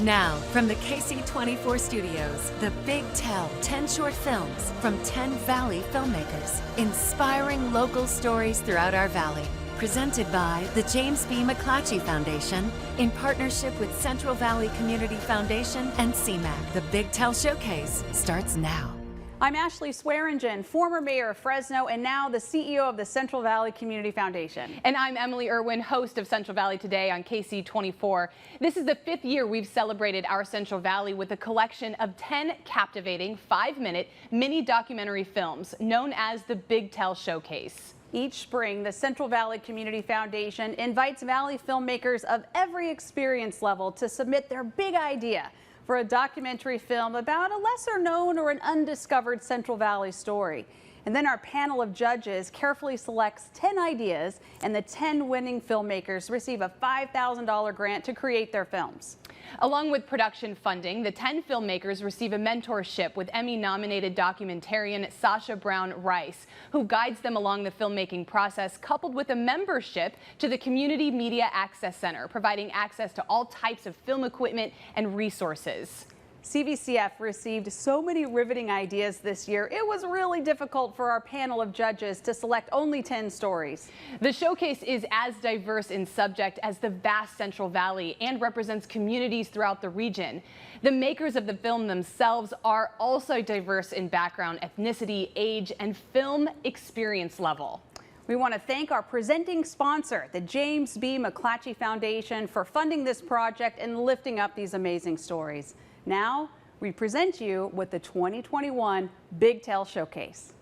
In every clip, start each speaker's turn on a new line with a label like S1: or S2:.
S1: Now, from the KC24 studios, The Big Tell, 10 short films from 10 Valley filmmakers, inspiring local stories throughout our valley. Presented by the James B. McClatchy Foundation in partnership with Central Valley Community Foundation and CMAC. The Big Tell Showcase starts now.
S2: I'm Ashley Swearingen, former mayor of Fresno and now the CEO of the Central Valley Community Foundation.
S3: And I'm Emily Irwin, host of Central Valley Today on KC24. This is the 5th year we've celebrated our Central Valley with a collection of 10 captivating 5-minute mini documentary films known as the Big Tell Showcase.
S2: Each spring, the Central Valley Community Foundation invites Valley filmmakers of every experience level to submit their big idea for a documentary film about a lesser known or an undiscovered Central Valley story. And then our panel of judges carefully selects 10 ideas, and the 10 winning filmmakers receive a $5,000 grant to create their films.
S3: Along with production funding, the 10 filmmakers receive a mentorship with Emmy-nominated documentarian Sasha Brown Rice, who guides them along the filmmaking process, coupled with a membership to the Community Media Access Center, providing access to all types of film equipment and resources.
S2: CVCF received so many riveting ideas this year, it was really difficult for our panel of judges to select only 10 stories.
S3: The showcase is as diverse in subject as the vast Central Valley and represents communities throughout the region. The makers of the film themselves are also diverse in background, ethnicity, age, and film experience level.
S2: We want to thank our presenting sponsor, the James B. McClatchy Foundation, for funding this project and lifting up these amazing stories. Now, we present you with the 2021 Big Tell Showcase.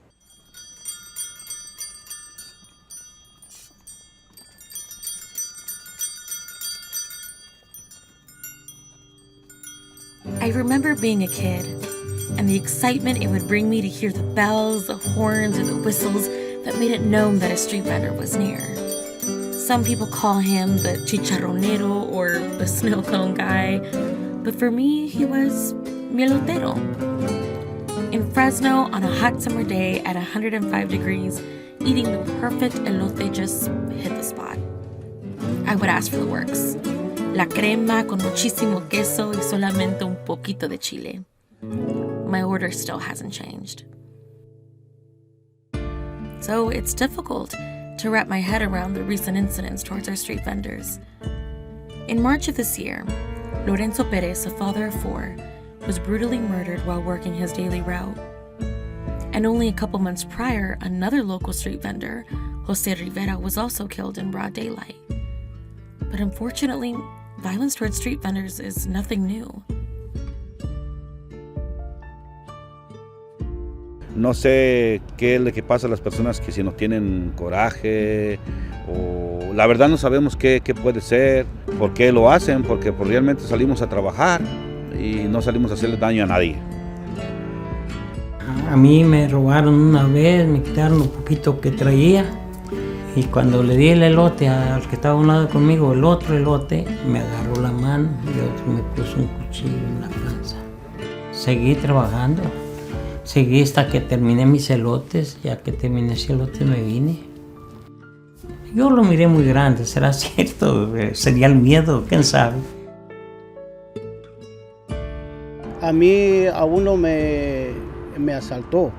S4: I remember being a kid and the excitement it would bring me to hear the bells, the horns, or the whistles that made it known that a street vendor was near. Some people call him the chicharronero or the snow cone guy, but for me, he was mi elotero. In Fresno, on a hot summer day at 105 degrees, eating the perfect elote just hit the spot. I would ask for the works. La crema con muchísimo queso y solamente un poquito de chile. My order still hasn't changed. So it's difficult to wrap my head around the recent incidents towards our street vendors. In March of this year, Lorenzo Perez, a father of 4, was brutally murdered while working his daily route. And only a couple months prior, another local street vendor, Jose Rivera, was also killed in broad daylight. But unfortunately, violence towards street vendors is nothing new.
S5: No sé qué es lo que pasa a las personas que si no tienen coraje o la verdad no sabemos qué puede ser, por qué lo hacen, porque realmente salimos a trabajar y no salimos a hacerle daño a nadie.
S6: A mí me robaron una vez, me quitaron un poquito que traía y cuando le di el elote al que estaba a un lado conmigo, el otro elote, me agarró la mano y otro me puso un cuchillo en la panza. Seguí trabajando. Seguí hasta que terminé mis elotes, ya que terminé ese elote me vine. Yo lo miré muy grande, ¿será cierto? ¿Sería el miedo? ¿Quién sabe?
S7: A mí a uno me asaltó,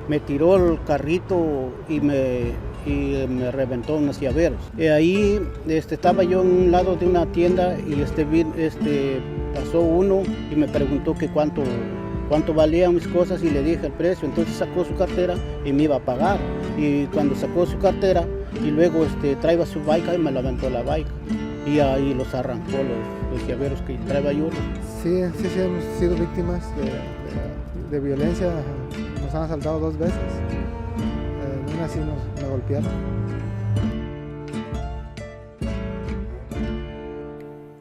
S7: me tiró el carrito y me reventó unos llaveros. Y ahí estaba yo en un lado de una tienda y pasó uno y me preguntó que cuánto valían mis cosas y le dije el precio. Entonces sacó su cartera y me iba a pagar. Y cuando sacó su cartera y luego traía su bike y me la aventó la bike. Y ahí los arrancó los llaveros que traía yo.
S8: Sí, hemos sido víctimas de violencia. Nos han asaltado 2 veces. Una sí me golpearon.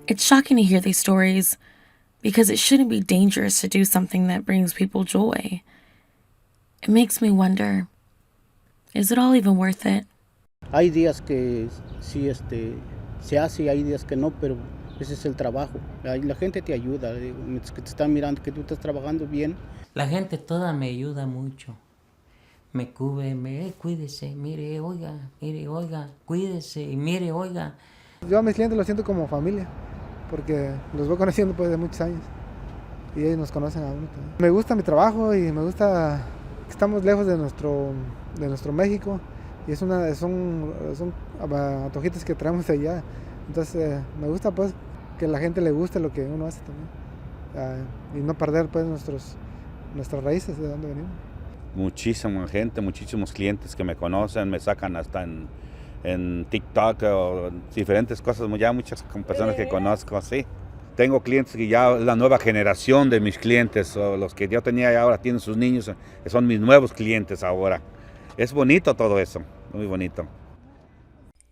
S4: It's shocking to hear these stories, because it shouldn't be dangerous to do something that brings people joy. It makes me wonder, is it all even worth it?
S7: Hay días que sí se hace y hay días que no, pero ese es el trabajo. La gente te ayuda, que te están mirando, que tú estás trabajando bien.
S6: La gente toda me ayuda mucho. Me cubre, cuídese, mire, oiga, cuídese, y mire, oiga.
S8: Yo a mis clientes los siento como familia. porque los voy conociendo pues de muchos años y ellos nos conocen a uno también. Me gusta mi trabajo y me gusta que estamos lejos de nuestro México y son antojitos que traemos de allá. Entonces me gusta pues que la gente le guste lo que uno hace también y no perder pues nuestras raíces de donde venimos.
S5: Muchísima gente, muchísimos clientes que me conocen, me sacan hasta en TikTok o diferentes cosas, ya muchas personas que conozco, sí. Tengo clientes que ya la nueva generación de mis clientes, o los que yo tenía y ahora tienen sus niños, son mis nuevos clientes ahora. Es bonito todo eso, muy bonito.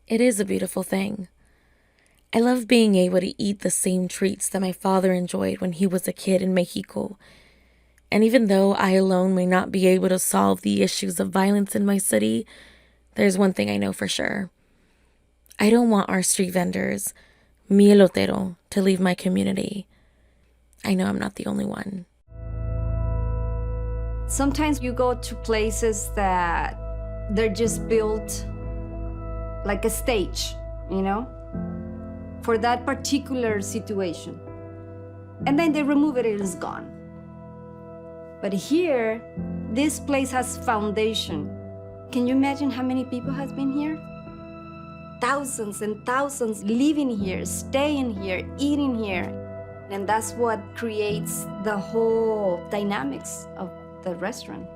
S4: It is a beautiful thing. I love being able to eat the same treats that my father enjoyed when he was a kid in Mexico. And even though I alone may not be able to solve the issues of violence in my city, there's one thing I know for sure. I don't want our street vendors, mi elotero, to leave my community. I know I'm not the only one.
S9: Sometimes you go to places that they're just built like a stage, you know, for that particular situation. And then they remove it, it is gone. But here, this place has foundation. Can you imagine how many people has been here? Thousands and thousands living here, staying here, eating here. And that's what creates the whole dynamics of the restaurant.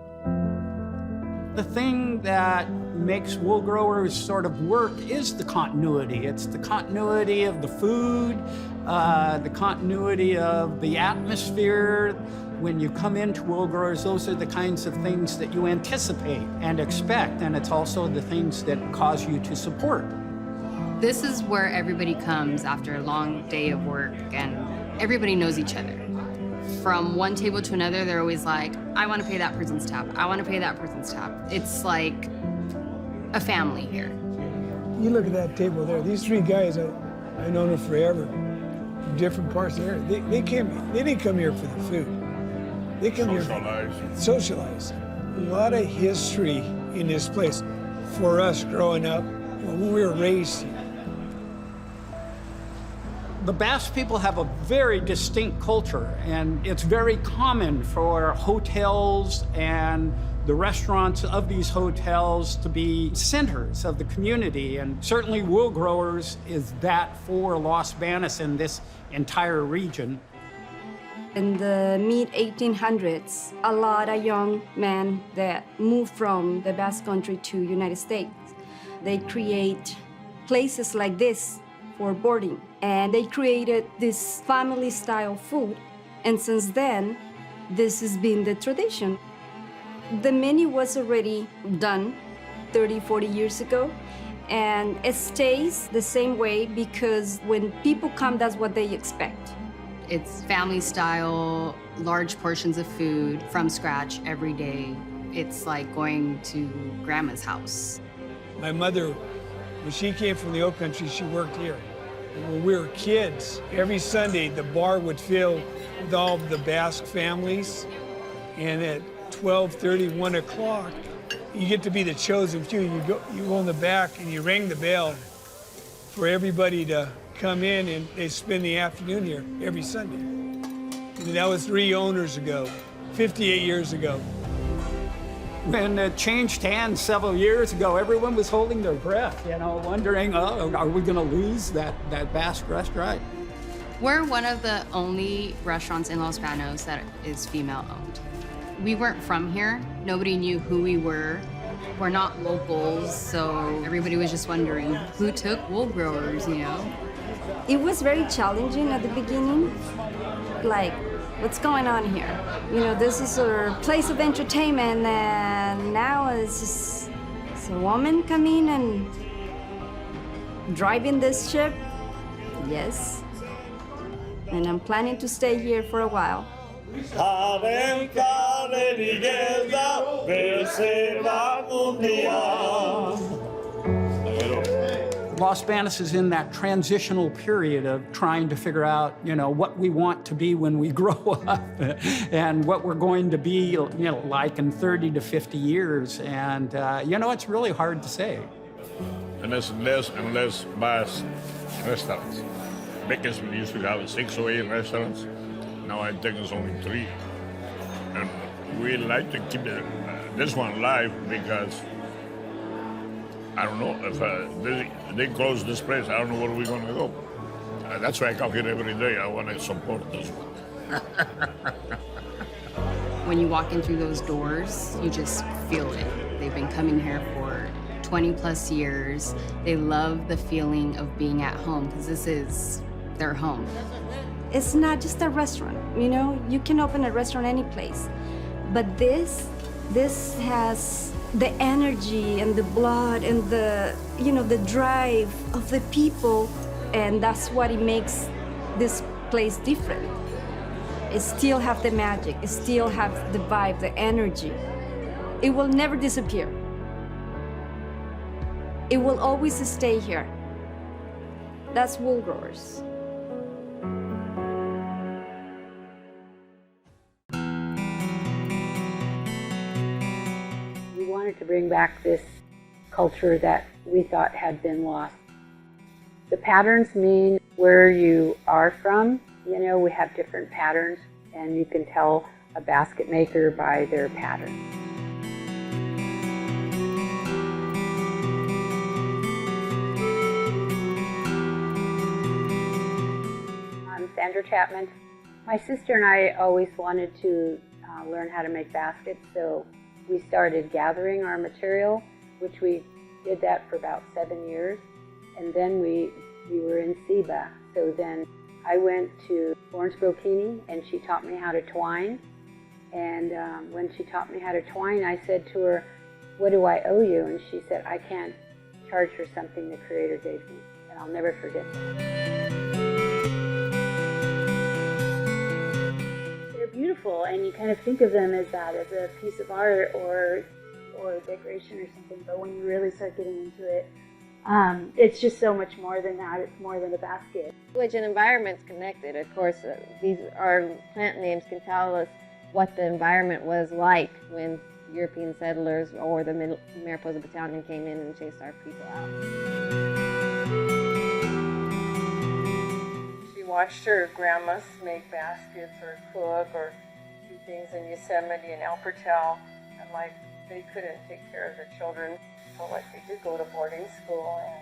S10: The thing that makes wool growers sort of work is the continuity. It's the continuity of the food, the continuity of the atmosphere. When you come into wool growers, those are the kinds of things that you anticipate and expect, and it's also the things that cause you to support.
S11: This is where everybody comes after a long day of work, and everybody knows each other. From one table to another, they're always like, I want to pay that person's tab. I want to pay that person's tab. It's like a family here.
S12: You look at that table there, these three guys, I've known them forever, from different parts of the area. They didn't come here for the food. They come here to socialize. A lot of history in this place for us growing up when we were raised here.
S10: The Basque people have a very distinct culture, and it's very common for hotels and the restaurants of these hotels to be centers of the community, and certainly wool growers is that for Los Banos and this entire region.
S9: In the mid-1800s, a lot of young men that moved from the Basque Country to United States, they create places like this for boarding. And they created this family-style food. And since then, this has been the tradition. The menu was already done 30, 40 years ago. And it stays the same way because when people come, that's what they expect.
S11: It's family style, large portions of food from scratch every day. It's like going to grandma's house.
S12: My mother, when she came from the old country, she worked here. And when we were kids, every Sunday the bar would fill with all of the Basque families. And at 12:30, 1 o'clock, you get to be the chosen few. You go in the back and you ring the bell for everybody to come in, and they spend the afternoon here every Sunday. And that was 3 owners ago, 58 years ago.
S10: When it changed hands several years ago, everyone was holding their breath, you know, wondering, oh, are we going to lose that Basque restaurant?
S11: We're one of the only restaurants in Los Banos that is female-owned. We weren't from here. Nobody knew who we were. We're not locals, so everybody was just wondering who took wool growers, you know?
S9: It was very challenging at the beginning. Like, what's going on here? You know, this is a place of entertainment, and now it's a woman coming and driving this ship. Yes. And I'm planning to stay here for a while.
S10: Los Banos is in that transitional period of trying to figure out, you know, what we want to be when we grow up and what we're going to be, you know, like in 30 to 50 years. And, you know, it's really hard to say.
S13: And there's less and less Basque restaurants biggest, we used to have 6 or 8 restaurants. Now I think it's only 3. And we like to keep this one alive because I don't know if they close this place. I don't know where we're going to go. That's why I come here every day. I want to support this one.
S11: When you walk in through those doors, you just feel it. They've been coming here for 20 plus years. They love the feeling of being at home because this is their home.
S9: It's not just a restaurant, you know? You can open a restaurant any place. But this has the energy and the blood and the, you know, the drive of the people, and that's what it makes this place different. It still have the magic, it still have the vibe, the energy. It will never disappear. It will always stay here. That's Wool Growers.
S14: We wanted to bring back this culture that we thought had been lost. The patterns mean where you are from. You know, we have different patterns, and you can tell a basket maker by their pattern. I'm Sandra Chapman. My sister and I always wanted to learn how to make baskets, so we started gathering our material, which we did that for about 7 years. And then we were in SEBA. So then I went to Florence Brocchini, and she taught me how to twine. And when she taught me how to twine, I said to her, "What do I owe you?" And she said, "I can't charge for something the Creator gave me." And I'll never forget that.
S15: They're beautiful, and you kind of think of them as that, as a piece of art or decoration or something. But when you really start getting into it, it's just so much more than that. It's more than a basket.
S16: Language and environment's connected. Of course, our plant names can tell us what the environment was like when European settlers or the Mariposa Battalion came in and chased our people out.
S17: She watched her grandmas make baskets or cook or do things in Yosemite and Albertel, and like they couldn't take care of their children. So like they did go to boarding school. And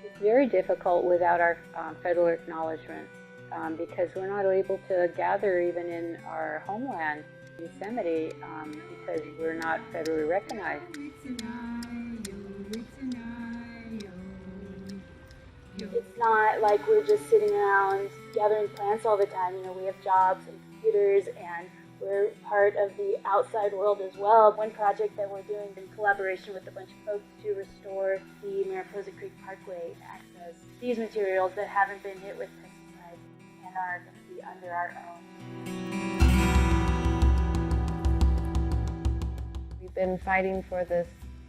S14: it's very difficult without our federal acknowledgement because we're not able to gather even in our homeland, Yosemite, because we're not federally recognized.
S15: It's not like we're just sitting around gathering plants all the time. You know, we have jobs and computers, and we're part of the outside world as well. One project that we're doing in collaboration with a bunch of folks to restore the Mariposa Creek Parkway to access these materials that haven't been hit with pesticides and are going to be under our own.
S16: We've been fighting for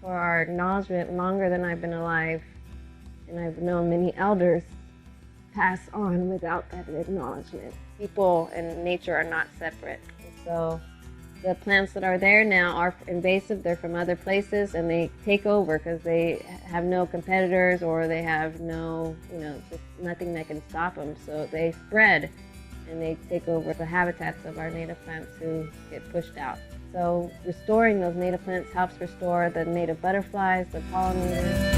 S16: our acknowledgement longer than I've been alive, and I've known many elders pass on without that acknowledgement. People and nature are not separate. So the plants that are there now are invasive. They're from other places, and they take over because they have no competitors, or they have no, just nothing that can stop them. So they spread, and they take over the habitats of our native plants who get pushed out. So restoring those native plants helps restore the native butterflies, the pollinators.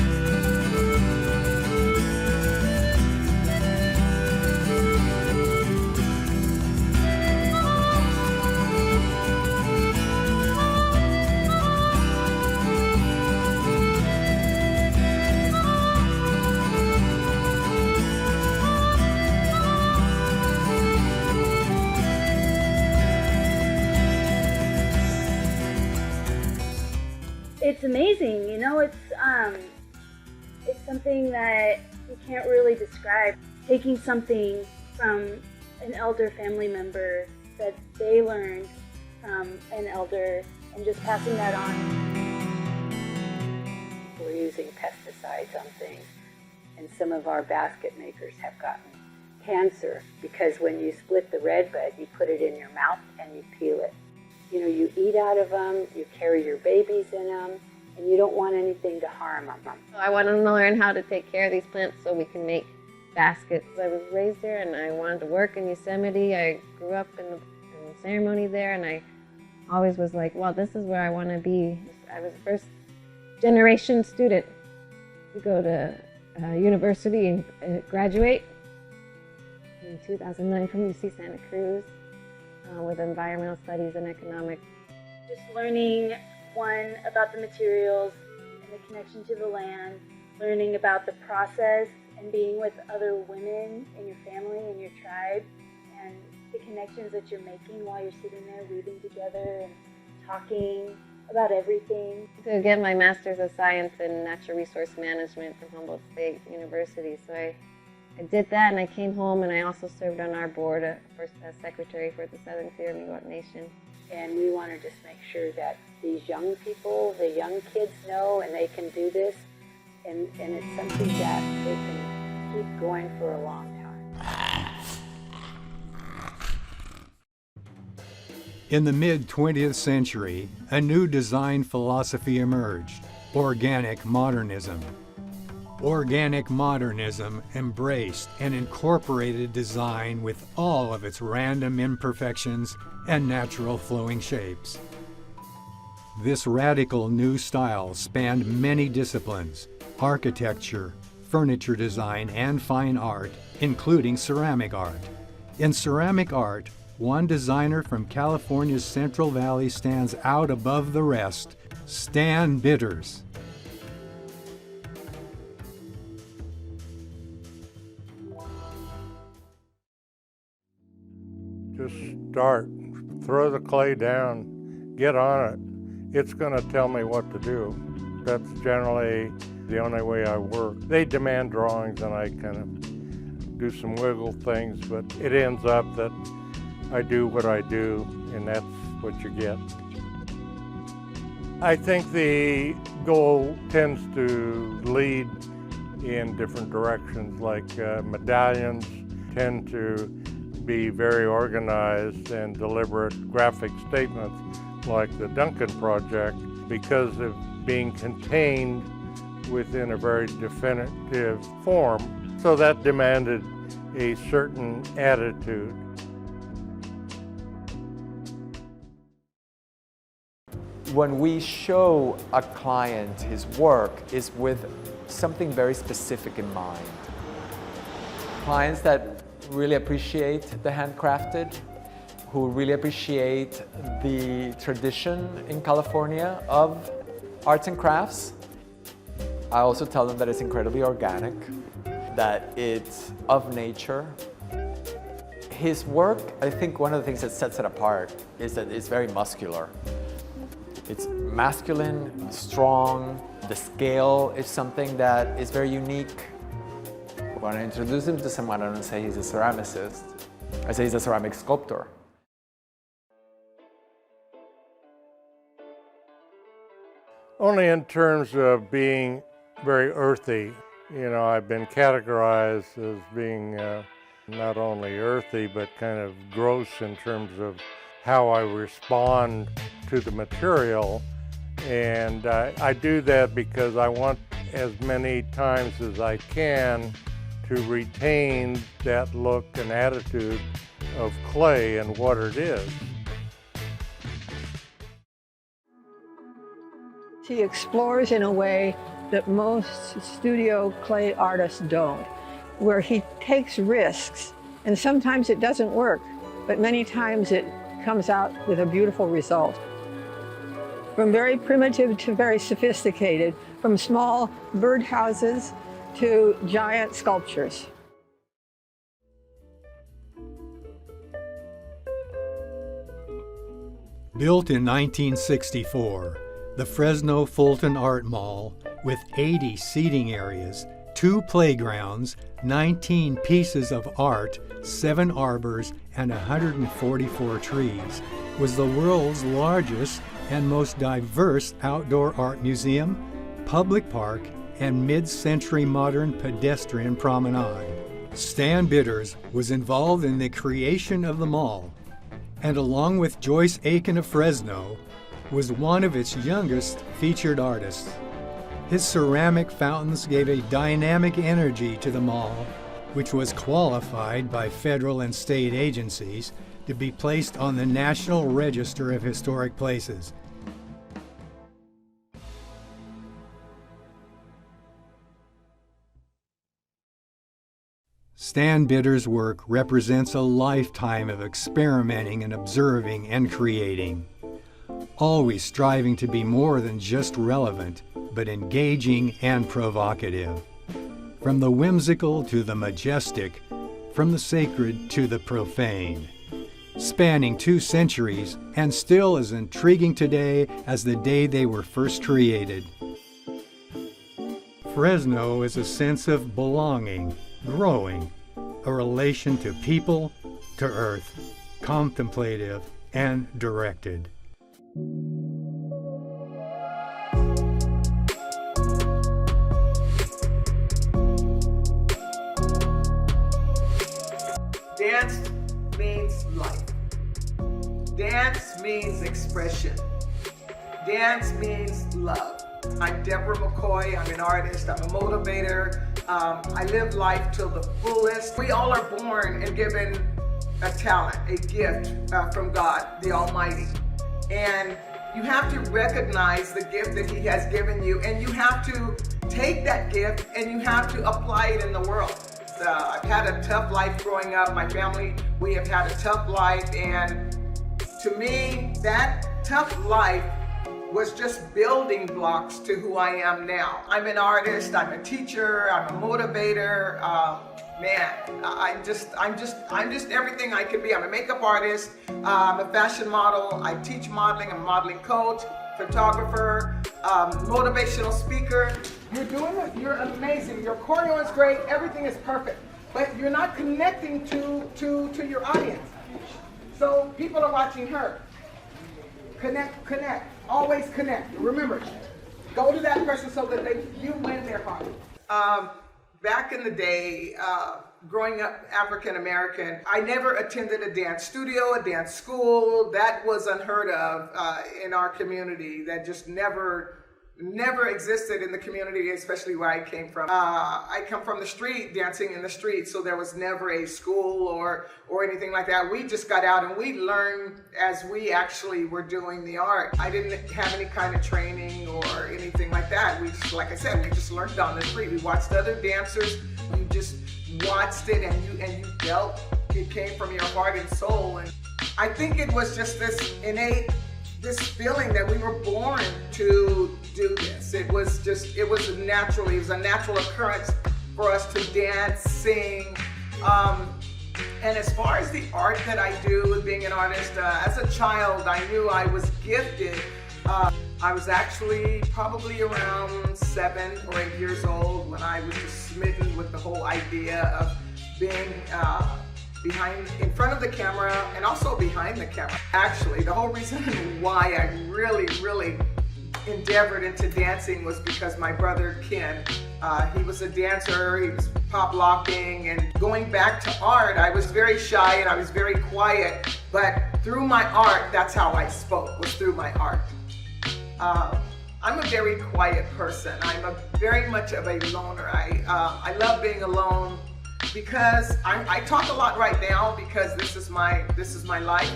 S15: It's amazing, it's something that you can't really describe. Taking something from an elder family member that they learned from an elder and just passing that on.
S14: We're using pesticides on things, and some of our basket makers have gotten cancer because when you split the red bud, you put it in your mouth and you peel it. You eat out of them, you carry your babies in them, and you don't want anything to harm them.
S16: I want to learn how to take care of these plants so we can make baskets. I was raised there and I wanted to work in Yosemite. I grew up in the ceremony there, and I always was like, well, this is where I want to be. I was a first generation student to go to university and graduate in 2009 from UC Santa Cruz with environmental studies and economics.
S15: Just learning, one, about the materials and the connection to the land, learning about the process and being with other women in your family and your tribe, and the connections that you're making while you're sitting there weaving together and talking about everything.
S16: To get my Master's of Science in Natural Resource Management from Humboldt State University. So I did that, and I came home, and I also served on our board as secretary for the Southern Sierra Miwok Nation.
S14: And we want to just make sure that these young people, the young kids know, and they can do this, and it's something that they can keep going for a long time.
S18: In the mid-20th century, a new design philosophy emerged: organic modernism. Organic modernism embraced and incorporated design with all of its random imperfections and natural flowing shapes. This radical new style spanned many disciplines: architecture, furniture design, and fine art, including ceramic art. In ceramic art, one designer from California's Central Valley stands out above the rest: Stan Bitters.
S19: Just start, throw the clay down, get on it. It's going to tell me what to do. That's generally the only way I work. They demand drawings and I kind of do some wiggle things, but it ends up that I do what I do, and that's what you get. I think the goal tends to lead in different directions, like medallions tend to be very organized and deliberate graphic statements, like the Duncan Project, because of being contained within a very definitive form. So that demanded a certain attitude.
S20: When we show a client his work, is with something very specific in mind. Clients that really appreciate the handcrafted, who really appreciate the tradition in California of arts and crafts. I also tell them that it's incredibly organic, that it's of nature. His work, I think one of the things that sets it apart is that it's very muscular. It's masculine, strong. The scale is something that is very unique. When I introduce him to someone, I don't say he's a ceramicist. I say he's a ceramic sculptor.
S19: Only in terms of being very earthy. You know, I've been categorized as being not only earthy, but kind of gross in terms of how I respond to the material. And I do that because I want as many times as I can to retain that look and attitude of clay and what it is.
S21: He explores in a way that most studio clay artists don't, where he takes risks, and sometimes it doesn't work, but many times it comes out with a beautiful result. From very primitive to very sophisticated, from small birdhouses to giant sculptures.
S18: Built in 1964, the Fresno Fulton Art Mall, with 80 seating areas, 2 playgrounds, 19 pieces of art, 7 arbors, and 144 trees, was the world's largest and most diverse outdoor art museum, public park, and mid-century modern pedestrian promenade. Stan Bitters was involved in the creation of the mall, and along with Joyce Aiken of Fresno, was one of its youngest featured artists. His ceramic fountains gave a dynamic energy to the mall, which was qualified by federal and state agencies to be placed on the National Register of Historic Places. Stan Bitter's work represents a lifetime of experimenting and observing and creating, always striving to be more than just relevant, but engaging and provocative. From the whimsical to the majestic, from the sacred to the profane. Spanning 2 centuries and still as intriguing today as the day they were first created. Fresno is a sense of belonging, growing, a relation to people, to earth, contemplative and directed.
S1: Dance means life. Dance means expression. Dance means love. I'm Deborah McCoy. I'm an artist. I'm a motivator. I live life to the fullest. We all are born and given a talent, a gift from God, the Almighty. And you have to recognize the gift that He has given you, and you have to take that gift and you have to apply it in the world. I've had a tough life growing up. My family, we have had a tough life, and to me, that tough life was just building blocks to who I am now. I'm an artist, I'm a teacher, I'm a motivator. I'm just everything I could be. I'm a makeup artist, I'm a fashion model, I teach modeling, I'm a modeling coach, photographer, motivational speaker. You're doing it, you're amazing, your choreo is great, everything is perfect, but you're not connecting to your audience. So people are watching her. Connect, always connect. Remember, go to that person so that you win their heart. Back in the day, growing up African American, I never attended a dance studio, a dance school. That was unheard of in our community. That just never existed in the community, especially where I came from. I come from the street, dancing in the street, so there was never a school or anything like that. We just got out and we learned as we actually were doing the art. I didn't have any kind of training or anything like that. We just, like I said, we just learned on the street. We watched other dancers. You just watched it and you felt it came from your heart and soul. And I think it was just this innate feeling that we were born to do this. It was a natural occurrence for us to dance, sing. And as far as the art that I do, being an artist, as a child, I knew I was gifted. I was actually probably around 7 or 8 years old when I was just smitten with the whole idea of being in front of the camera and also behind the camera. Actually, the whole reason why I really endeavored into dancing was because my brother Ken, he was a dancer, he was pop locking, and going back to art, I was very shy and I was very quiet, but through my art, that's how I spoke, was through my art. I'm a very quiet person. I'm very much of a loner. I love being alone, because I talk a lot right now because this is my life,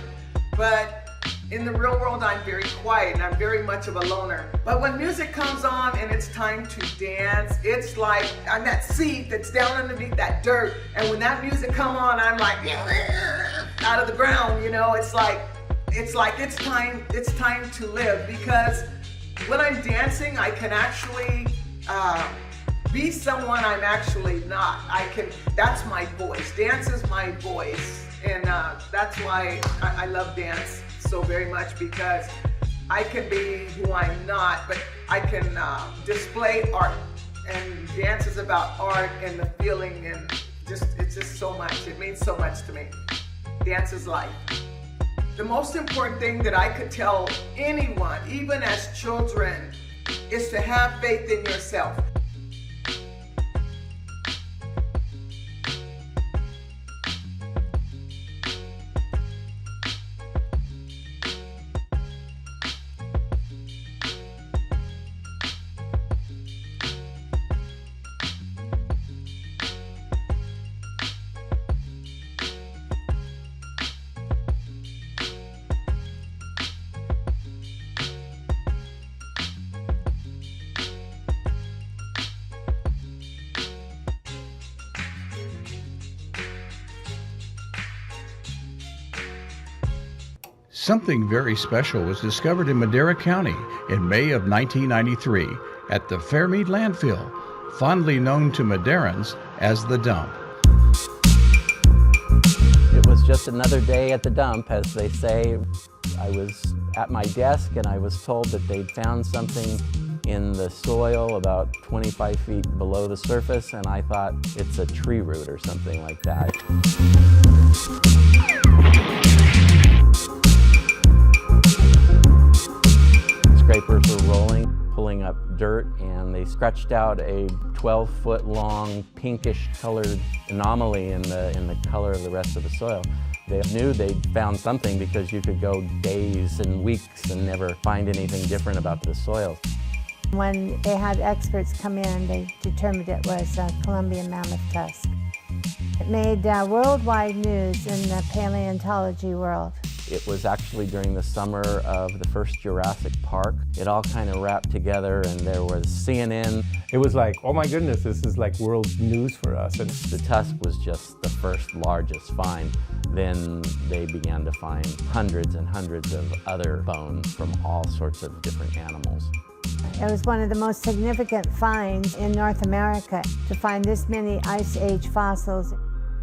S1: but in the real world I'm very quiet and I'm very much of a loner. But when music comes on and it's time to dance, it's like I'm that seed that's down underneath that dirt, and when that music come on, I'm like out of the ground, you know. It's time to live, because when I'm dancing I can actually be someone I'm actually not. That's my voice. Dance is my voice. And that's why I love dance so very much, because I can be who I'm not, but I can display art. And dance is about art and the feeling, and it's just so much. It means so much to me. Dance is life. The most important thing that I could tell anyone, even as children, is to have faith in yourself.
S3: Something very special was discovered in Madera County in May of 1993 at the Fairmead landfill, fondly known to Maderans as the dump.
S22: It was just another day at the dump, as they say. I was at my desk and I was told that they'd found something in the soil about 25 feet below the surface, and I thought it's a tree root or something like that. Scrapers were rolling, pulling up dirt, and they scratched out a 12-foot long pinkish colored anomaly in the color of the rest of the soil. They knew they'd found something because you could go days and weeks and never find anything different about the soil.
S23: When they had experts come in, they determined it was a Columbian mammoth tusk. It made worldwide news in the paleontology world.
S22: It was actually during the summer of the first Jurassic Park. It all kind of wrapped together, and there was CNN.
S24: It was like, oh my goodness, this is like world news for us. And
S22: the tusk was just the first largest find. Then they began to find hundreds and hundreds of other bones from all sorts of different animals.
S23: It was one of the most significant finds in North America to find this many Ice Age fossils.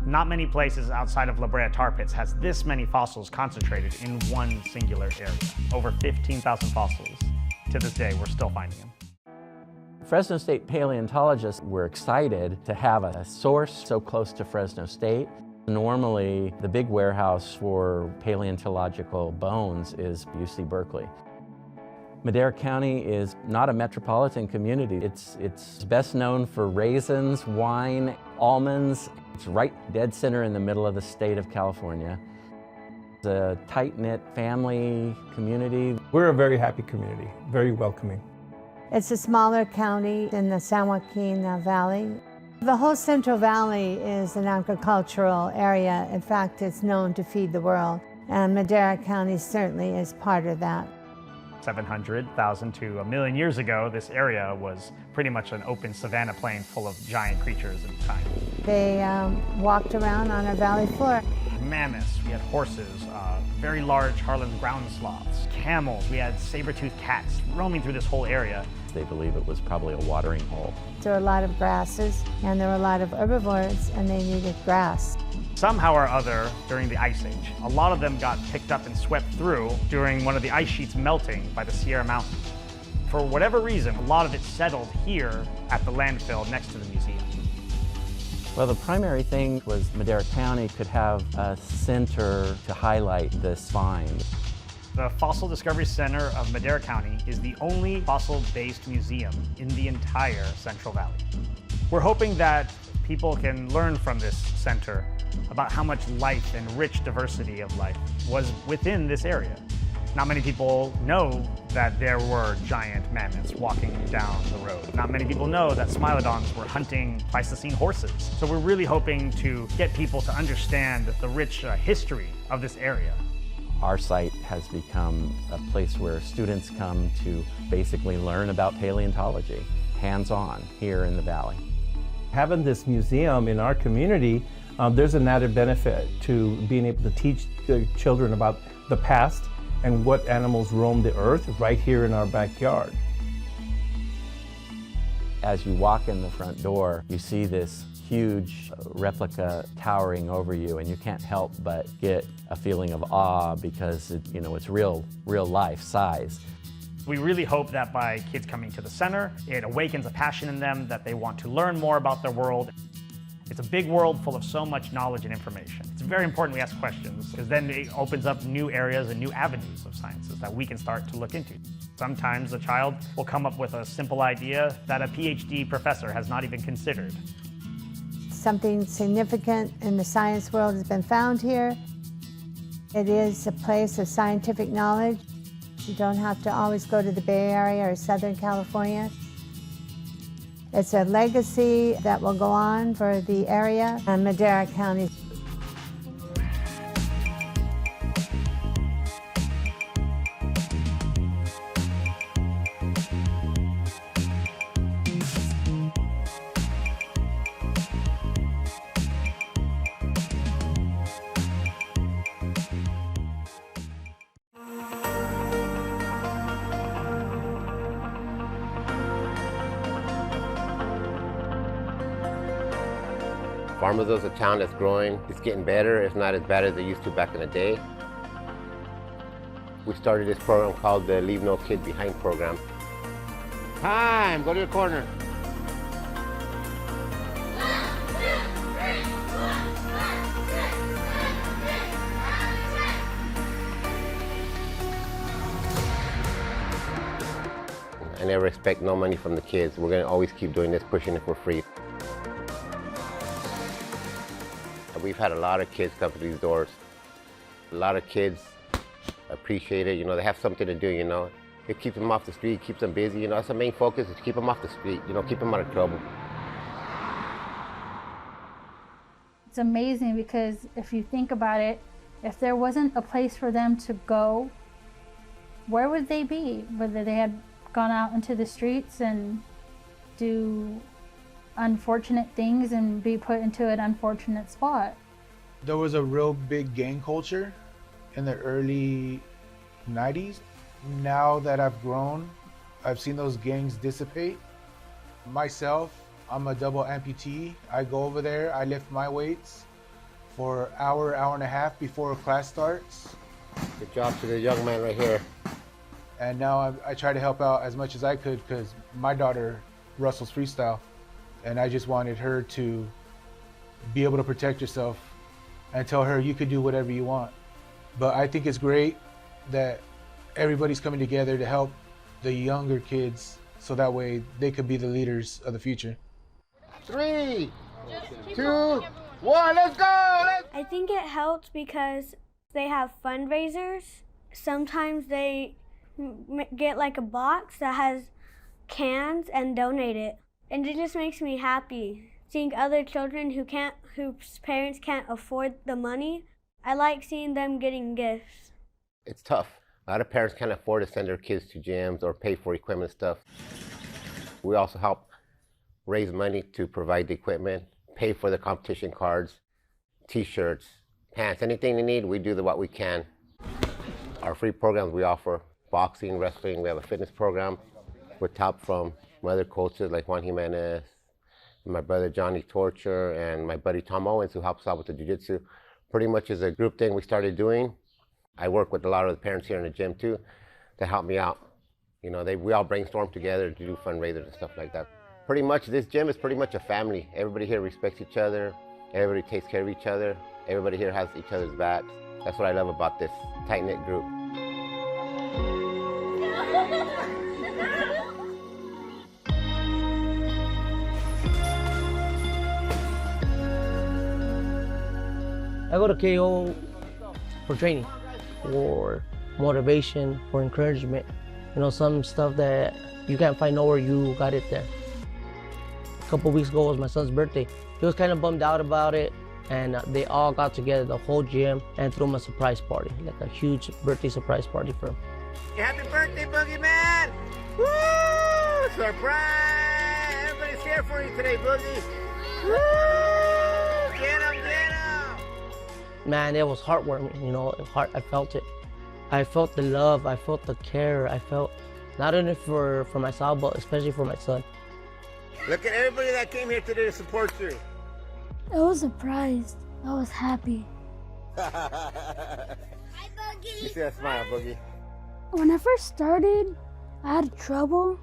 S25: Not many places outside of La Brea tar pits has this many fossils concentrated in one singular area. Over 15,000 fossils. To this day, we're still finding them.
S22: Fresno State paleontologists were excited to have a source so close to Fresno State. Normally, the big warehouse for paleontological bones is UC Berkeley. Madera County is not a metropolitan community. It's best known for raisins, wine, almonds. It's right dead center in the middle of the state of California. It's a tight-knit family community.
S24: We're a very happy community, very welcoming.
S23: It's a smaller county in the San Joaquin Valley. The whole Central Valley is an agricultural area. In fact, it's known to feed the world, and Madera County certainly is part of that.
S25: 700,000 to 1 million years ago, this area was pretty much an open savanna plain full of giant creatures at the time.
S23: They walked around on our valley floor.
S25: Mammoths, we had horses, very large Harlan ground sloths, camels, we had saber-toothed cats roaming through this whole area.
S22: They believe it was probably a watering hole.
S23: There were a lot of grasses, and there were a lot of herbivores, and they needed grass.
S25: Somehow or other, during the Ice Age, a lot of them got picked up and swept through during one of the ice sheets melting by the Sierra Mountains. For whatever reason, a lot of it settled here at the landfill next to the museum.
S22: Well, the primary thing was Madera County could have a center to highlight this find.
S25: The Fossil Discovery Center of Madera County is the only fossil-based museum in the entire Central Valley. We're hoping that people can learn from this center about how much life and rich diversity of life was within this area. Not many people know that there were giant mammoths walking down the road. Not many people know that smilodons were hunting Pleistocene horses. So we're really hoping to get people to understand the rich history of this area.
S22: Our site has become a place where students come to basically learn about paleontology, hands-on, here in the valley.
S24: Having this museum in our community, there's an added benefit to being able to teach the children about the past and what animals roam the earth right here in our backyard.
S22: As you walk in the front door, you see this huge replica towering over you, and you can't help but get a feeling of awe because it's real life size.
S25: We really hope that by kids coming to the center, it awakens a passion in them that they want to learn more about their world. It's a big world full of so much knowledge and information. It's very important we ask questions because then it opens up new areas and new avenues of sciences that we can start to look into. Sometimes a child will come up with a simple idea that a PhD professor has not even considered.
S23: Something significant in the science world has been found here. It is a place of scientific knowledge. You don't have to always go to the Bay Area or Southern California. It's a legacy that will go on for the area and Madera County.
S2: Farmersville is a town that's growing. It's getting better. It's not as bad as it used to back in the day. We started this program called the Leave No Kid Behind program. Time, go to your corner. I never expect no money from the kids. We're gonna always keep doing this, pushing it for free. We've had a lot of kids come through these doors. A lot of kids appreciate it. You know, they have something to do, you know. It keeps them off the street, keeps them busy. You know, that's the main focus, is to keep them off the street, you know, keep them out of trouble.
S5: It's amazing because if you think about it, if there wasn't a place for them to go, where would they be? Whether they had gone out into the streets and do unfortunate things and be put into an unfortunate spot.
S6: There was a real big gang culture in the early 90s. Now that I've grown, I've seen those gangs dissipate. Myself, I'm a double amputee. I go over there, I lift my weights for an hour, hour and a half before class starts.
S2: Good job to the young man right here.
S6: And now I try to help out as much as I could because my daughter wrestles freestyle. And I just wanted her to be able to protect herself and tell her you could do whatever you want. But I think it's great that everybody's coming together to help the younger kids so that way they could be the leaders of the future.
S2: 3, 2, 1, let's go!
S7: I think it helps because they have fundraisers. Sometimes they get like a box that has cans and donate it. And it just makes me happy seeing other children whose parents can't afford the money. I like seeing them getting gifts.
S2: It's tough. A lot of parents can't afford to send their kids to gyms or pay for equipment stuff. We also help raise money to provide the equipment, pay for the competition cards, t-shirts, pants, anything they need, we do what we can. Our free programs we offer: boxing, wrestling. We have a fitness program with help from my other coaches like Juan Jimenez, my brother Johnny Torture, and my buddy Tom Owens, who helps out with the jiu-jitsu. Pretty much is a group thing we started doing. I work with a lot of the parents here in the gym too to help me out. You know, we all brainstorm together to do fundraisers and stuff like that. Pretty much this gym is pretty much a family. Everybody here respects each other. Everybody takes care of each other. Everybody here has each other's backs. That's what I love about this tight-knit group.
S8: I go to KO for training, for motivation, for encouragement. You know, some stuff that you can't find nowhere, you got it there. A couple weeks ago was my son's birthday. He was kind of bummed out about it, and they all got together, the whole gym, and threw him a surprise party, like a huge birthday surprise party for him.
S2: Happy birthday, Boogie Man! Woo! Surprise! Everybody's here for you today, Boogie. Woo! Get him, get him!
S8: Man, it was heartwarming, you know, I felt it. I felt the love, I felt the care, I felt not only for myself, but especially for my son.
S2: Look at everybody that came here today to support you.
S26: I was surprised. I was happy.
S2: You see that smile, Boogie?
S26: When I first started, I had trouble.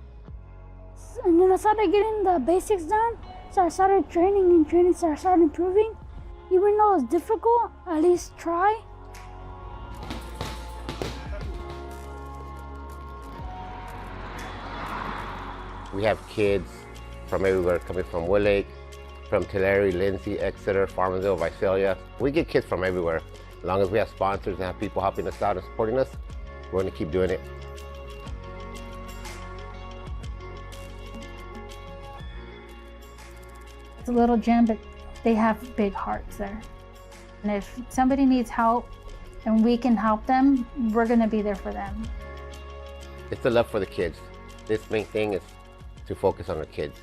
S26: And then I started getting the basics down. So I started training and training, so I started improving. Even though it's difficult, at least try.
S2: We have kids from everywhere, coming from Wood Lake, from Tulare, Lindsay, Exeter, Farmersville, Visalia. We get kids from everywhere. As long as we have sponsors and have people helping us out and supporting us, we're going to keep doing it.
S5: It's a little gym, but they have big hearts there. And if somebody needs help and we can help them, we're going to be there for them.
S2: It's the love for the kids. This main thing is to focus on the kids.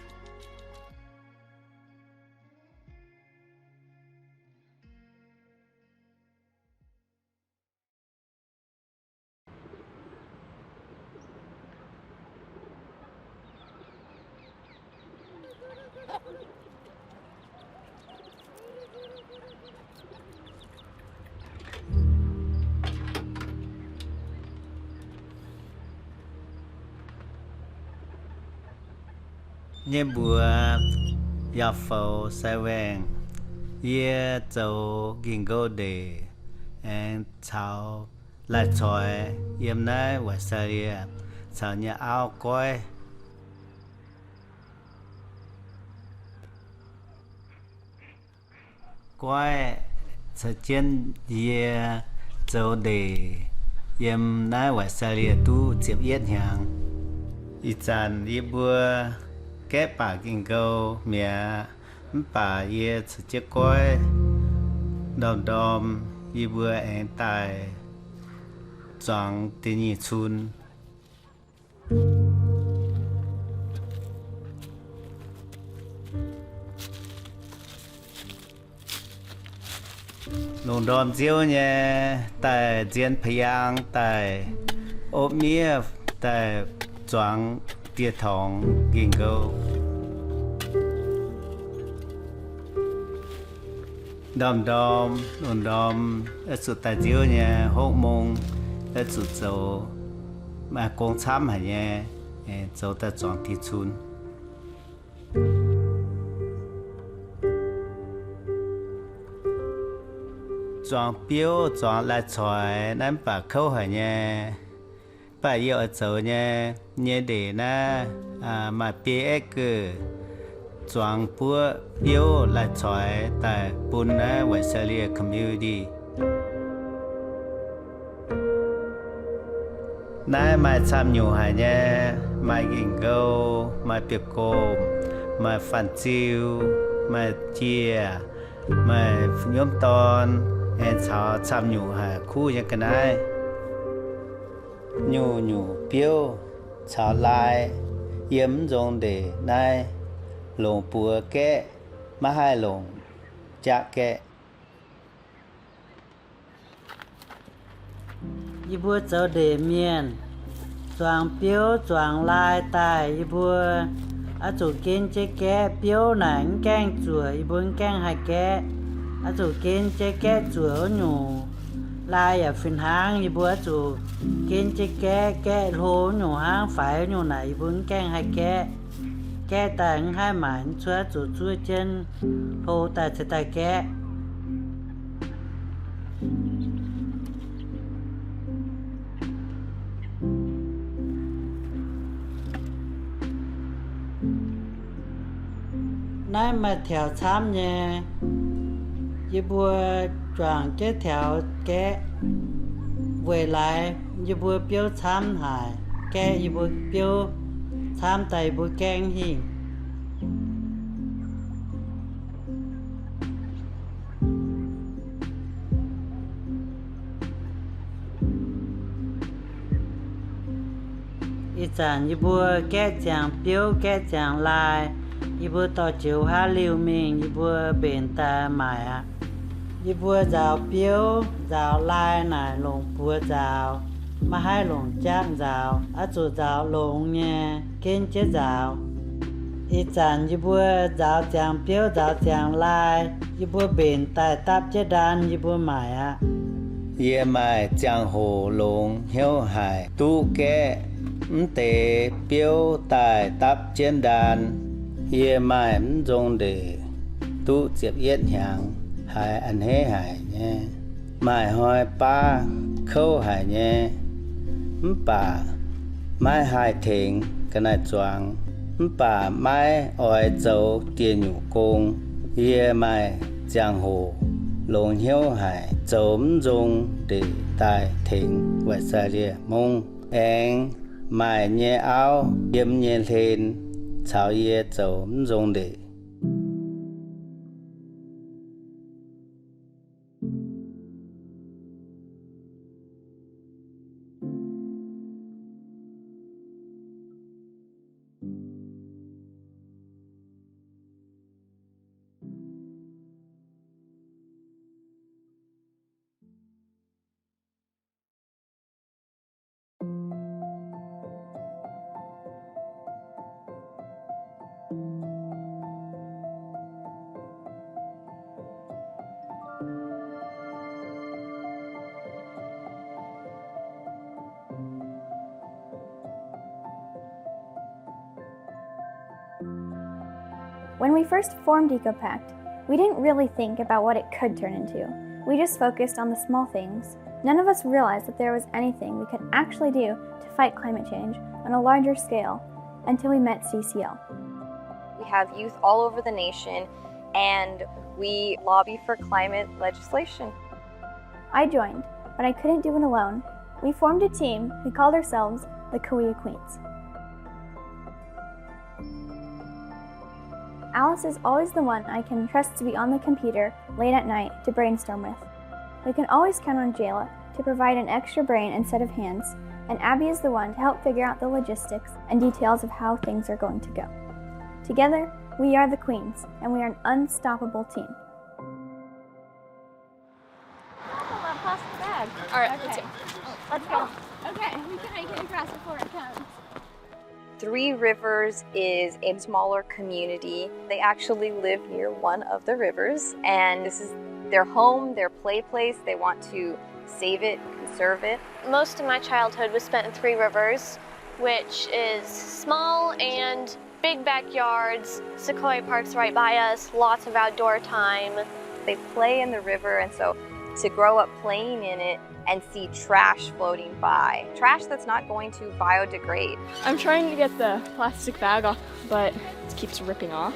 S4: nhé bùa ya phô sai vàng ye châu kinh go đề and chào lại chọi yếm nai và sai chào nhà áo coi coi sẽ chiến ye châu đề yếm nai và sai tu tiếp yết hàng ít chán y bùa kép bà kinh go mẹ bà ye sẽ chết coi đom đom y bùa anh tài chọn tin nhị chun lồng đom chiếu nhé tại diễn piang tại ốp mía tại chọn tiệt thong kinh go đom đom lồng đom ở sự tại chiếu nhé hốc mông ở sự châu mà công tham hả nhé châu ta chọn tiệt chun chọn biểu chọn lại chọi nên bà câu hả nhé bà yêu ở châu nhé nhé để na mà bia cứ chọn bữa biểu lại chọi tại bún na Western community nãy mai tham nhiều hả nhé mai kinh go mai tiệc cơm mai phản chiêu mai chia mai nhóm ton em chào tham nhiều hả khu như cái này nhiều biểu chào lại yếm dùng để này lồng bùa kẹ mà hai lồng chạ kẹ
S9: y bùa châu đề miền choàng biểu choàng lai tài y bùa à chủ kiến chế kẹ biểu nảnh canh chùa y bùa canh hai kẹ à chủ kiến chế kẹ chùa nhủ lai ở phiên hang y bùa chủ kiến chế kẹ hố nhủ hang phải nhủ này y bùa canh hai kẹ tặng hai mảnh chúa chủ chúa chân hô tài sẽ tài kẹ nãy mà theo tham nhé y bùa choàng cái theo cái về lại y bùa biểu tham hại cái y bùa biểu tham tài bùa keng hi y chàng y bùa cái chàng biểu cái chàng lại y bùa tỏ chiều ha liu mình y bùa bền ta mải à y bùa rào biểu rào lai này lồng bùa rào mà hai lồng chạm rào á chủ rào lồng nhé kiến chế rào y chàng y bùa rào chàng biểu rào chàng lai y bùa bền ta táp chế đàn y bùa mải à
S4: ye mai giang hồ lồng hiếu hải tu kẹ tế biểu tài táp trên đàn ye mai dùng để tu tiếp yết hàng hải ăn hế hải nhé mai hỏi ba khâu hải nhé bà mai hai thỉnh cái này choàng bà mai ỏi dấu tiền nhũ công ye mai giang hồ lồng hiếu hải chống dùng để tài thỉnh và xa lìa mông anh mai nhé áo yếm nhé lên chào ye chống dùng để
S10: When we first formed EcoPact, we didn't really think about what it could turn into. We just focused on the small things. None of us realized that there was anything we could actually do to fight climate change on a larger scale until we met CCL.
S11: We have youth all over the nation, and we lobby for climate legislation.
S10: I joined, but I couldn't do it alone. We formed a team. We called ourselves the Kauai Queens. Alice is always the one I can trust to be on the computer late at night to brainstorm with. We can always count on Jayla to provide an extra brain and set of hands, and Abby is the one to help figure out the logistics and details of how things are going to go. Together, we are the Queens, and we are an unstoppable team.
S12: Plastic bag. All right, okay. Let's go. Okay, we can make it across before it comes.
S11: Three Rivers is a smaller community. They actually live near one of the rivers, and this is their home, their play place. They want to save it, conserve it.
S13: Most of my childhood was spent in Three Rivers, which is small and big backyards. Sequoia Park's right by us, lots of outdoor time.
S11: They play in the river, and so to grow up playing in it and see trash floating by, trash that's not going to biodegrade.
S12: I'm trying to get the plastic bag off, but it keeps ripping off.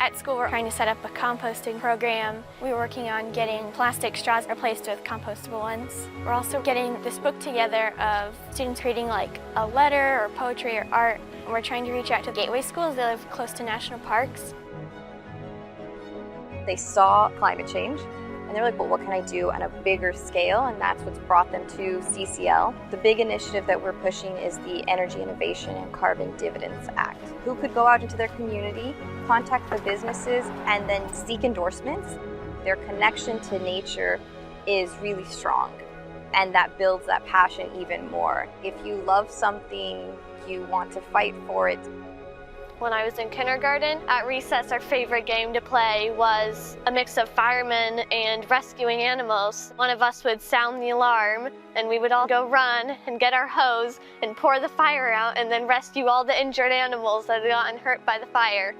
S10: At school, we're trying to set up a composting program. We're working on getting plastic straws replaced with compostable ones. We're also getting this book together of students creating like a letter or poetry or art. And we're trying to reach out to gateway schools that live close to national parks.
S11: They saw climate change, and they're like, well, what can I do on a bigger scale? And that's what's brought them to CCL. The big initiative that we're pushing is the Energy Innovation and Carbon Dividends Act. Who could go out into their community, contact the businesses, and then seek endorsements? Their connection to nature is really strong, and that builds that passion even more. If you love something, you want to fight for it.
S13: When I was in kindergarten, at recess, our favorite game to play was a mix of firemen and rescuing animals. One of us would sound the alarm, and we would all go run and get our hose and pour the fire out and then rescue all the injured animals that had gotten hurt by the fire.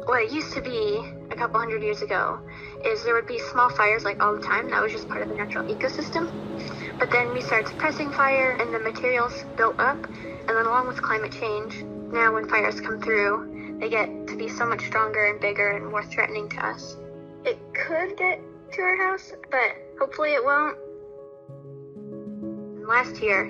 S15: What it used to be a couple hundred years ago is there would be small fires like all the time. That was just part of the natural ecosystem. But then we started suppressing fire and the materials built up. And then along with climate change, now when fires come through, they get to be so much stronger and bigger and more threatening to us. It could get to our house, but hopefully it won't. Last year,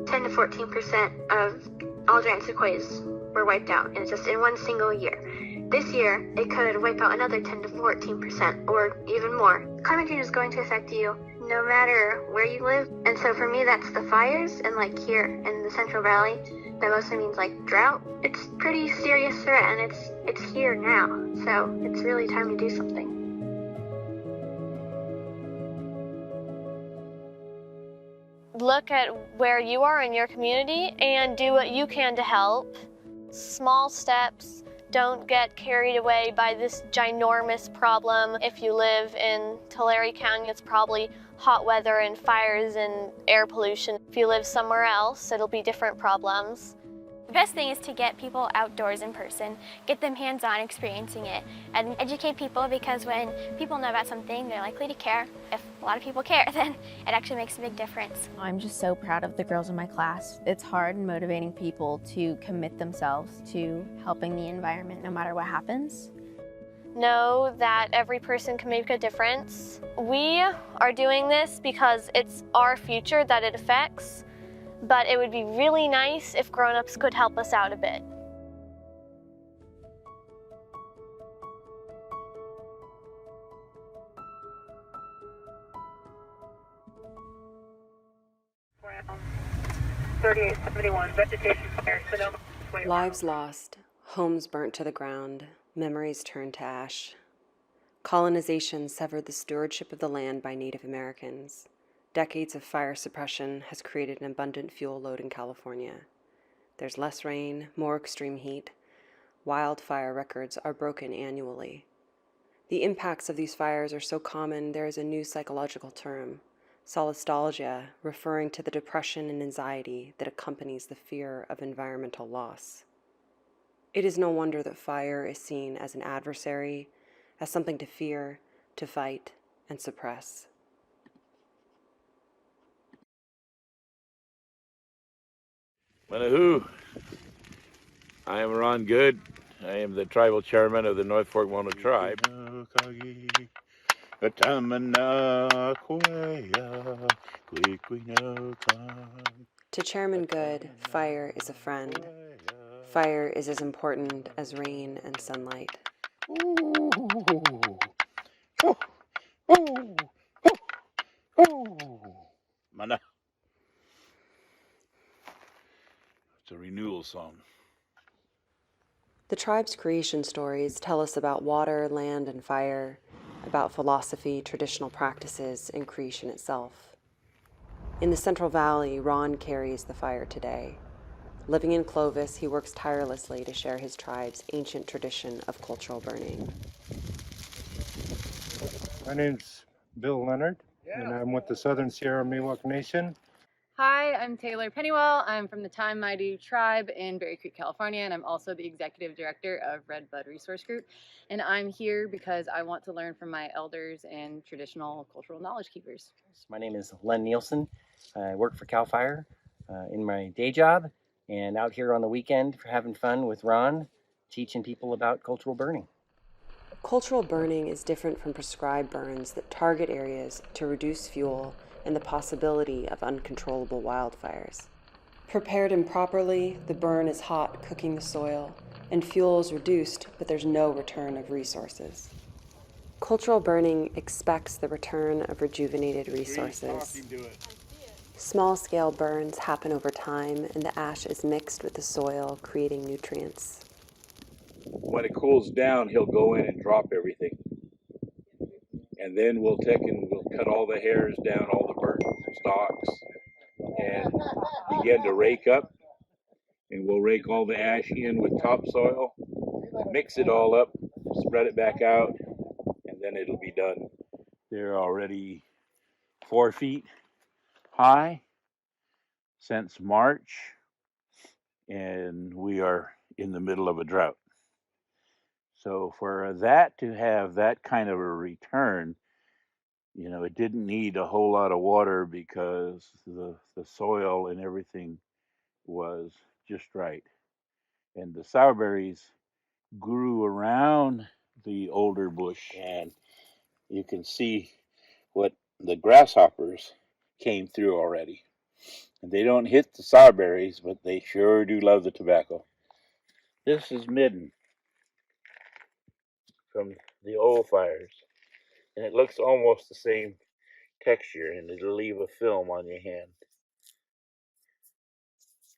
S15: 10 to 14% of all giant sequoias were wiped out, and it's just in one single year. This year, it could wipe out another 10 to 14% or even more. Climate change is going to affect you no matter where you live. And so for me, that's the fires. And like here in the Central Valley, that mostly means like drought. It's a pretty serious threat, and it's here now. So it's really time to do something.
S13: Look at where you are in your community and do what you can to help. Small steps. Don't get carried away by this ginormous problem. If you live in Tulare County, it's probably hot weather and fires and air pollution. If you live somewhere else, it'll be different problems.
S10: The best thing is to get people outdoors in person, get them hands-on experiencing it, and educate people, because when people know about something, they're likely to care. If a lot of people care, then it actually makes a big difference.
S17: I'm just so proud of the girls in my class. It's hard and motivating people to commit themselves to helping the environment no matter what happens.
S13: Know that every person can make a difference. We are doing this because it's our future that it affects. But it would be really nice if grown-ups could help us out a bit.
S27: Lives lost, homes burnt to the ground, memories turned to ash. Colonization severed the stewardship of the land by Native Americans. Decades of fire suppression has created an abundant fuel load in California. There's less rain, more extreme heat, wildfire records are broken annually. The impacts of these fires are so common, there is a new psychological term, solastalgia, referring to the depression and anxiety that accompanies the fear of environmental loss. It is no wonder that fire is seen as an adversary, as something to fear, to fight, and suppress.
S1: Manahoo. I am Ron Good. I am the tribal chairman of the North Fork Mono tribe.
S27: To Chairman Good, fire is a friend. Fire is as important as rain and sunlight.
S1: Mana. It's a renewal song.
S27: The tribe's creation stories tell us about water, land, and fire, about philosophy, traditional practices, and creation itself. In the Central Valley, Ron carries the fire today. Living in Clovis, he works tirelessly to share his tribe's ancient tradition of cultural burning.
S14: My name's Bill Leonard, and I'm with the Southern Sierra Miwok Nation.
S16: Hi, I'm Taylor Pennywell. I'm from the Time Maidu tribe in Berry Creek, California, and I'm also the executive director of Red Bud Resource Group. And I'm here because I want to learn from my elders and traditional cultural knowledge keepers.
S18: My name is Len Nielsen. I work for CAL FIRE in my day job, and out here on the weekend for having fun with Ron, teaching people about cultural burning.
S27: Cultural burning is different from prescribed burns that target areas to reduce fuel and the possibility of uncontrollable wildfires. Prepared improperly, the burn is hot, cooking the soil, and fuel is reduced, but there's no return of resources. Cultural burning expects the return of rejuvenated resources. Small-scale burns happen over time, and the ash is mixed with the soil, creating nutrients.
S1: When it cools down, he'll go in and drop everything. And then we'll cut all the hairs down, all the burnt stalks, and begin to rake up. And we'll rake all the ash in with topsoil, mix it all up, spread it back out, and then it'll be done. They're already 4 feet high since March, and we are in the middle of a drought. So for that to have that kind of a return, you know, it didn't need a whole lot of water because the soil and everything was just right. And the sourberries grew around the older bush, and you can see what the grasshoppers came through already. And they don't hit the sourberries, but they sure do love the tobacco. This is midden from the old fires, and it looks almost the same texture, and it'll leave a film on your hand.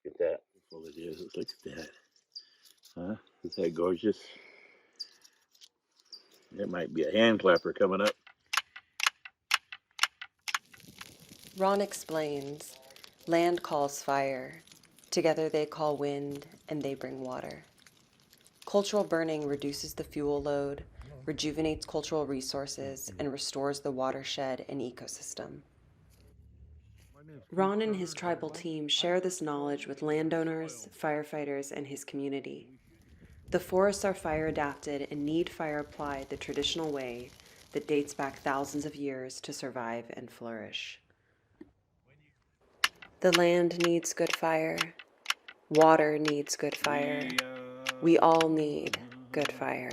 S1: Look at that. Well, it is. Look at that. Huh? Is that gorgeous? It might be a hand clapper coming up.
S27: Ron explains, land calls fire, together they call wind, and they bring water. Cultural burning reduces the fuel load, rejuvenates cultural resources, and restores the watershed and ecosystem. Ron and his tribal team share this knowledge with landowners, firefighters, and his community. The forests are fire adapted and need fire applied the traditional way that dates back thousands of years to survive and flourish. The land needs good fire. Water needs good fire. We all need good fire.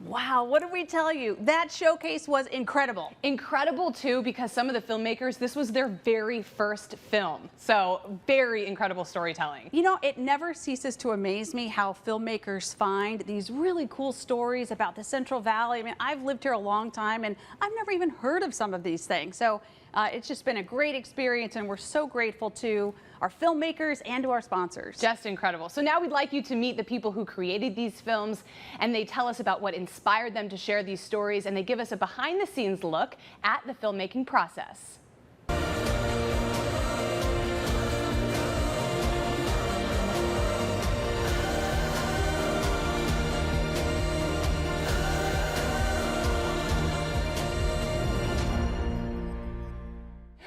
S19: Wow, what did we tell you? That showcase was incredible.
S20: Incredible too, because some of the filmmakers, this was their very first film. So very incredible storytelling.
S19: You know, it never ceases to amaze me how filmmakers find these really cool stories about the Central Valley. I mean, I've lived here a long time and I've never even heard of some of these things. So It's just been a great experience, and we're so grateful to our filmmakers and to our sponsors.
S20: Just incredible. So now we'd like you to meet the people who created these films, and they tell us about what inspired them to share these stories, and they give us a behind-the-scenes look at the filmmaking process.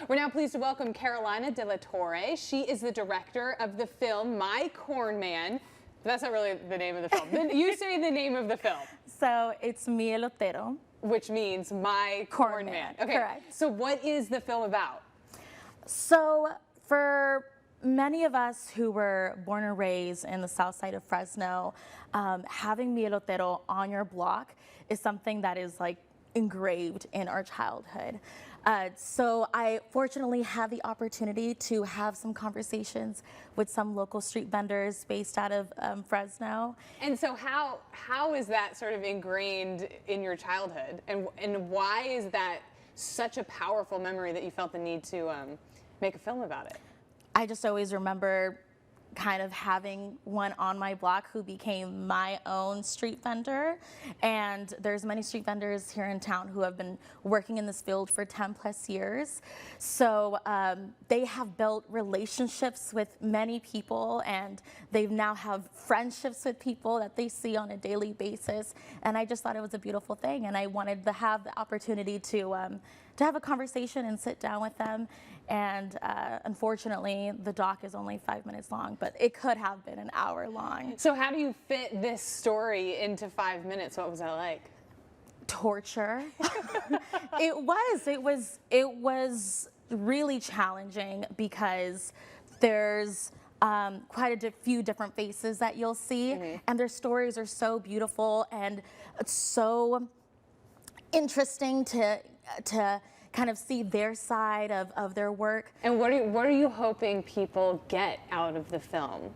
S20: We're now pleased to welcome Carolina De La Torre. She is the director of the film My Corn Man. That's not really the name of the film. You say the name of the film.
S3: So it's Mi Elotero.
S20: Which means My Corn Man. Okay.
S3: Correct.
S20: So what is the film about?
S3: So for many of us who were born and raised in the south side of Fresno, having Mi Elotero on your block is something that is like engraved in our childhood. So I fortunately had the opportunity to have some conversations with some local street vendors based out of Fresno.
S20: And so how is that sort of ingrained in your childhood? And why is that such a powerful memory that you felt the need to make a film about it?
S3: I just always remember kind of having one on my block who became my own street vendor. And there's many street vendors here in town who have been working in this field for 10+ years. So they have built relationships with many people, and they now have friendships with people that they see on a daily basis. And I just thought it was a beautiful thing, and I wanted to have the opportunity to have a conversation and sit down with them. And unfortunately, the doc is only 5 minutes long, but it could have been an hour long.
S20: So how do you fit this story into 5 minutes? What was that like?
S3: Torture. It was really challenging because there's quite a few different faces that you'll see, and their stories are so beautiful and so interesting to kind of see their side of their work.
S20: And what are you hoping people get out of the film?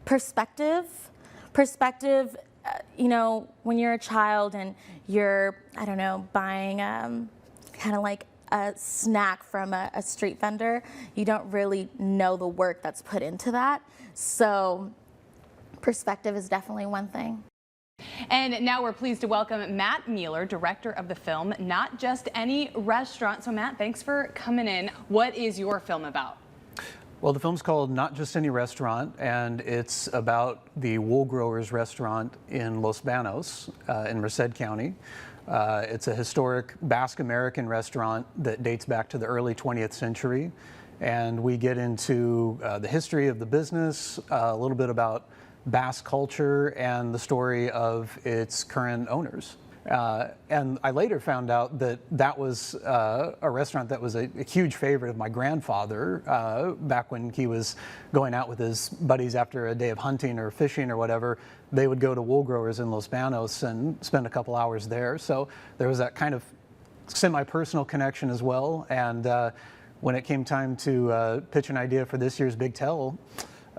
S3: Perspective. You know, when you're a child and you're, I don't know, buying kind of like a snack from a street vendor, you don't really know the work that's put into that. So perspective is definitely one thing.
S20: And now we're pleased to welcome Matt Mueller, director of the film Not Just Any Restaurant. So Matt, thanks for coming in. What is your film about?
S6: Well, the film's called Not Just Any Restaurant, and it's about the Wool Growers restaurant in Los Banos in Merced County. It's a historic Basque American restaurant that dates back to the early 20th century. And we get into the history of the business, a little bit about Basque culture, and the story of its current owners. And I later found out that that was a restaurant that was a huge favorite of my grandfather back when he was going out with his buddies after a day of hunting or fishing or whatever. They would go to Wool Growers in Los Banos and spend a couple hours there. So there was that kind of semi-personal connection as well. And when it came time to pitch an idea for this year's Big Tell,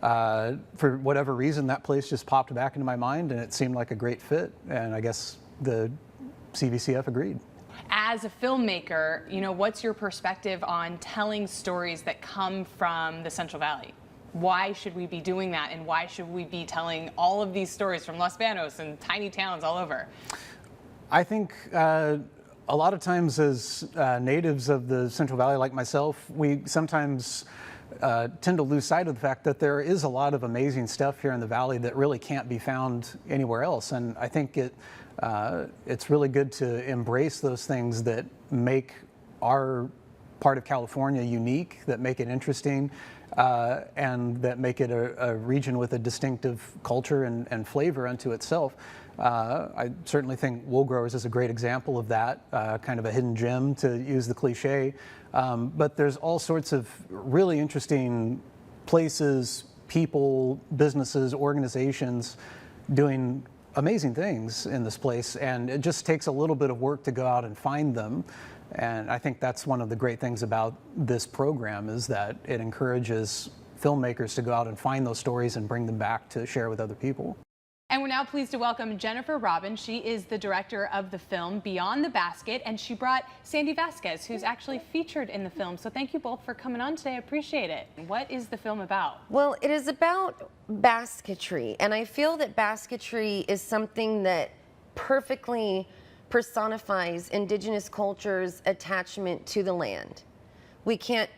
S6: for whatever reason, that place just popped back into my mind, and it seemed like a great fit. And I guess the CVCF agreed.
S20: As a filmmaker, you know, what's your perspective on telling stories that come from the Central Valley? Why should we be doing that, and why should we be telling all of these stories from Los Banos and tiny towns all over?
S6: I think a lot of times as natives of the Central Valley like myself, we sometimes tend to lose sight of the fact that there is a lot of amazing stuff here in the valley that really can't be found anywhere else. And I think it's really good to embrace those things that make our part of California unique, that make it interesting, and that make it a region with a distinctive culture and flavor unto itself. I certainly think Wool Growers is a great example of that, kind of a hidden gem, to use the cliche. But there's all sorts of really interesting places, people, businesses, organizations doing amazing things in this place, and it just takes a little bit of work to go out and find them. And I think that's one of the great things about this program, is that it encourages filmmakers to go out and find those stories and bring them back to share with other people.
S20: And And we're now pleased to welcome Jennifer Robin. She is the director of the film Beyond the Basket, and she brought Sandy Vasquez, who's actually featured in the film. So thank you both for coming on today. I appreciate it. What is the film about?
S7: Well, it is about basketry, and I feel that basketry is something that perfectly personifies indigenous culture's attachment to the land. We can't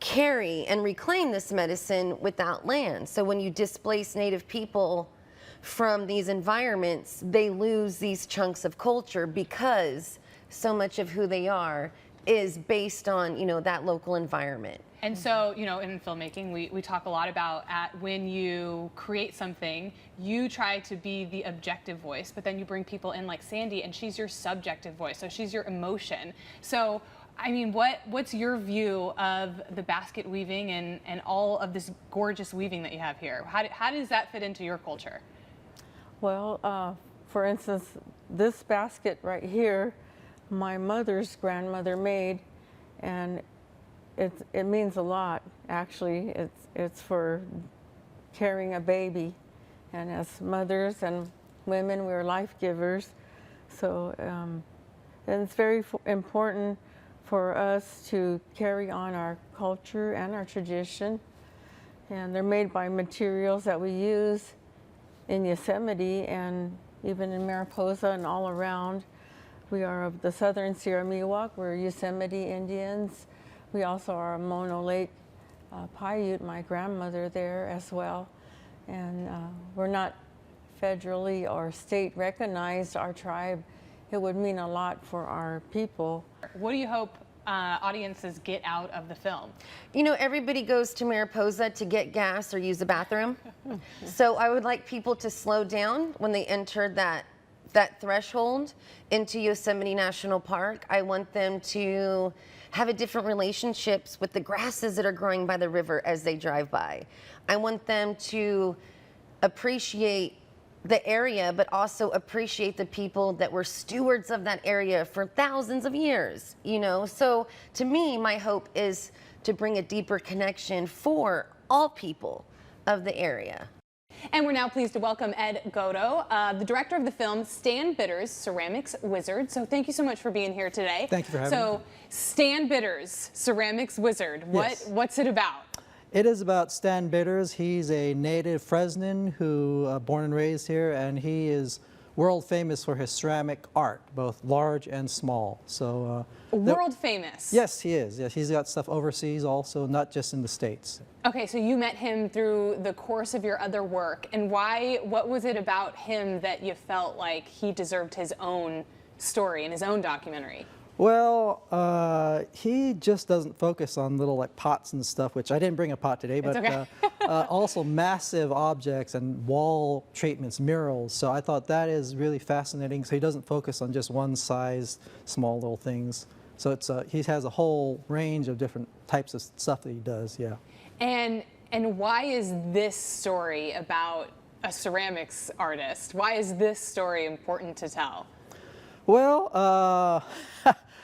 S7: carry and reclaim this medicine without land. So when you displace Native people from these environments, they lose these chunks of culture because so much of who they are is based on, you know, that local environment.
S20: And so, you know, in filmmaking, we talk a lot about when you create something, you try to be the objective voice, but then you bring people in like Sandy, and she's your subjective voice, so she's your emotion. So, I mean, what's your view of the basket weaving and all of this gorgeous weaving that you have here? How does that fit into your culture?
S8: Well, for instance, this basket right here, my mother's grandmother made, and it means a lot. Actually, it's for carrying a baby, and as mothers and women, we're life givers. So, and it's very important for us to carry on our culture and our tradition. And they're made by materials that we use in Yosemite and even in Mariposa and all around. We are of the Southern Sierra Miwok. We're Yosemite Indians. We also are a Mono Lake Paiute, my grandmother there as well. And we're not federally or state recognized, our tribe. It would mean a lot for our people.
S20: What do you hope audiences get out of the film?
S7: You know, everybody goes to Mariposa to get gas or use the bathroom. So I would like people to slow down when they enter that threshold into Yosemite National Park. I want them to have a different relationships with the grasses that are growing by the river as they drive by. I want them to appreciate the area, but also appreciate the people that were stewards of that area for thousands of years, you know? So to me, my hope is to bring a deeper connection for all people of the area.
S20: And we're now pleased to welcome Ed Godo, the director of the film Stan Bitter's Ceramics Wizard. So thank you so much for being here today.
S21: Thank you for having me.
S20: So Stan Bitter's Ceramics Wizard, what's it about?
S21: It is about Stan Bitters. He's a native Fresnan who born and raised here, and he is world famous for his ceramic art, both large and small. So
S20: world famous?
S21: Yes, he is. Yes, he's got stuff overseas also, not just in the States.
S20: Okay, so you met him through the course of your other work, and what was it about him that you felt like he deserved his own story and his own documentary?
S21: Well, he just doesn't focus on little like pots and stuff, which I didn't bring a pot today, but
S20: okay.
S21: Also massive objects and wall treatments, murals. So I thought that is really fascinating. So he doesn't focus on just one size, small little things. So it's he has a whole range of different types of stuff that he does, yeah.
S20: And why is this story about a ceramics artist? Why is this story important to tell?
S21: Well,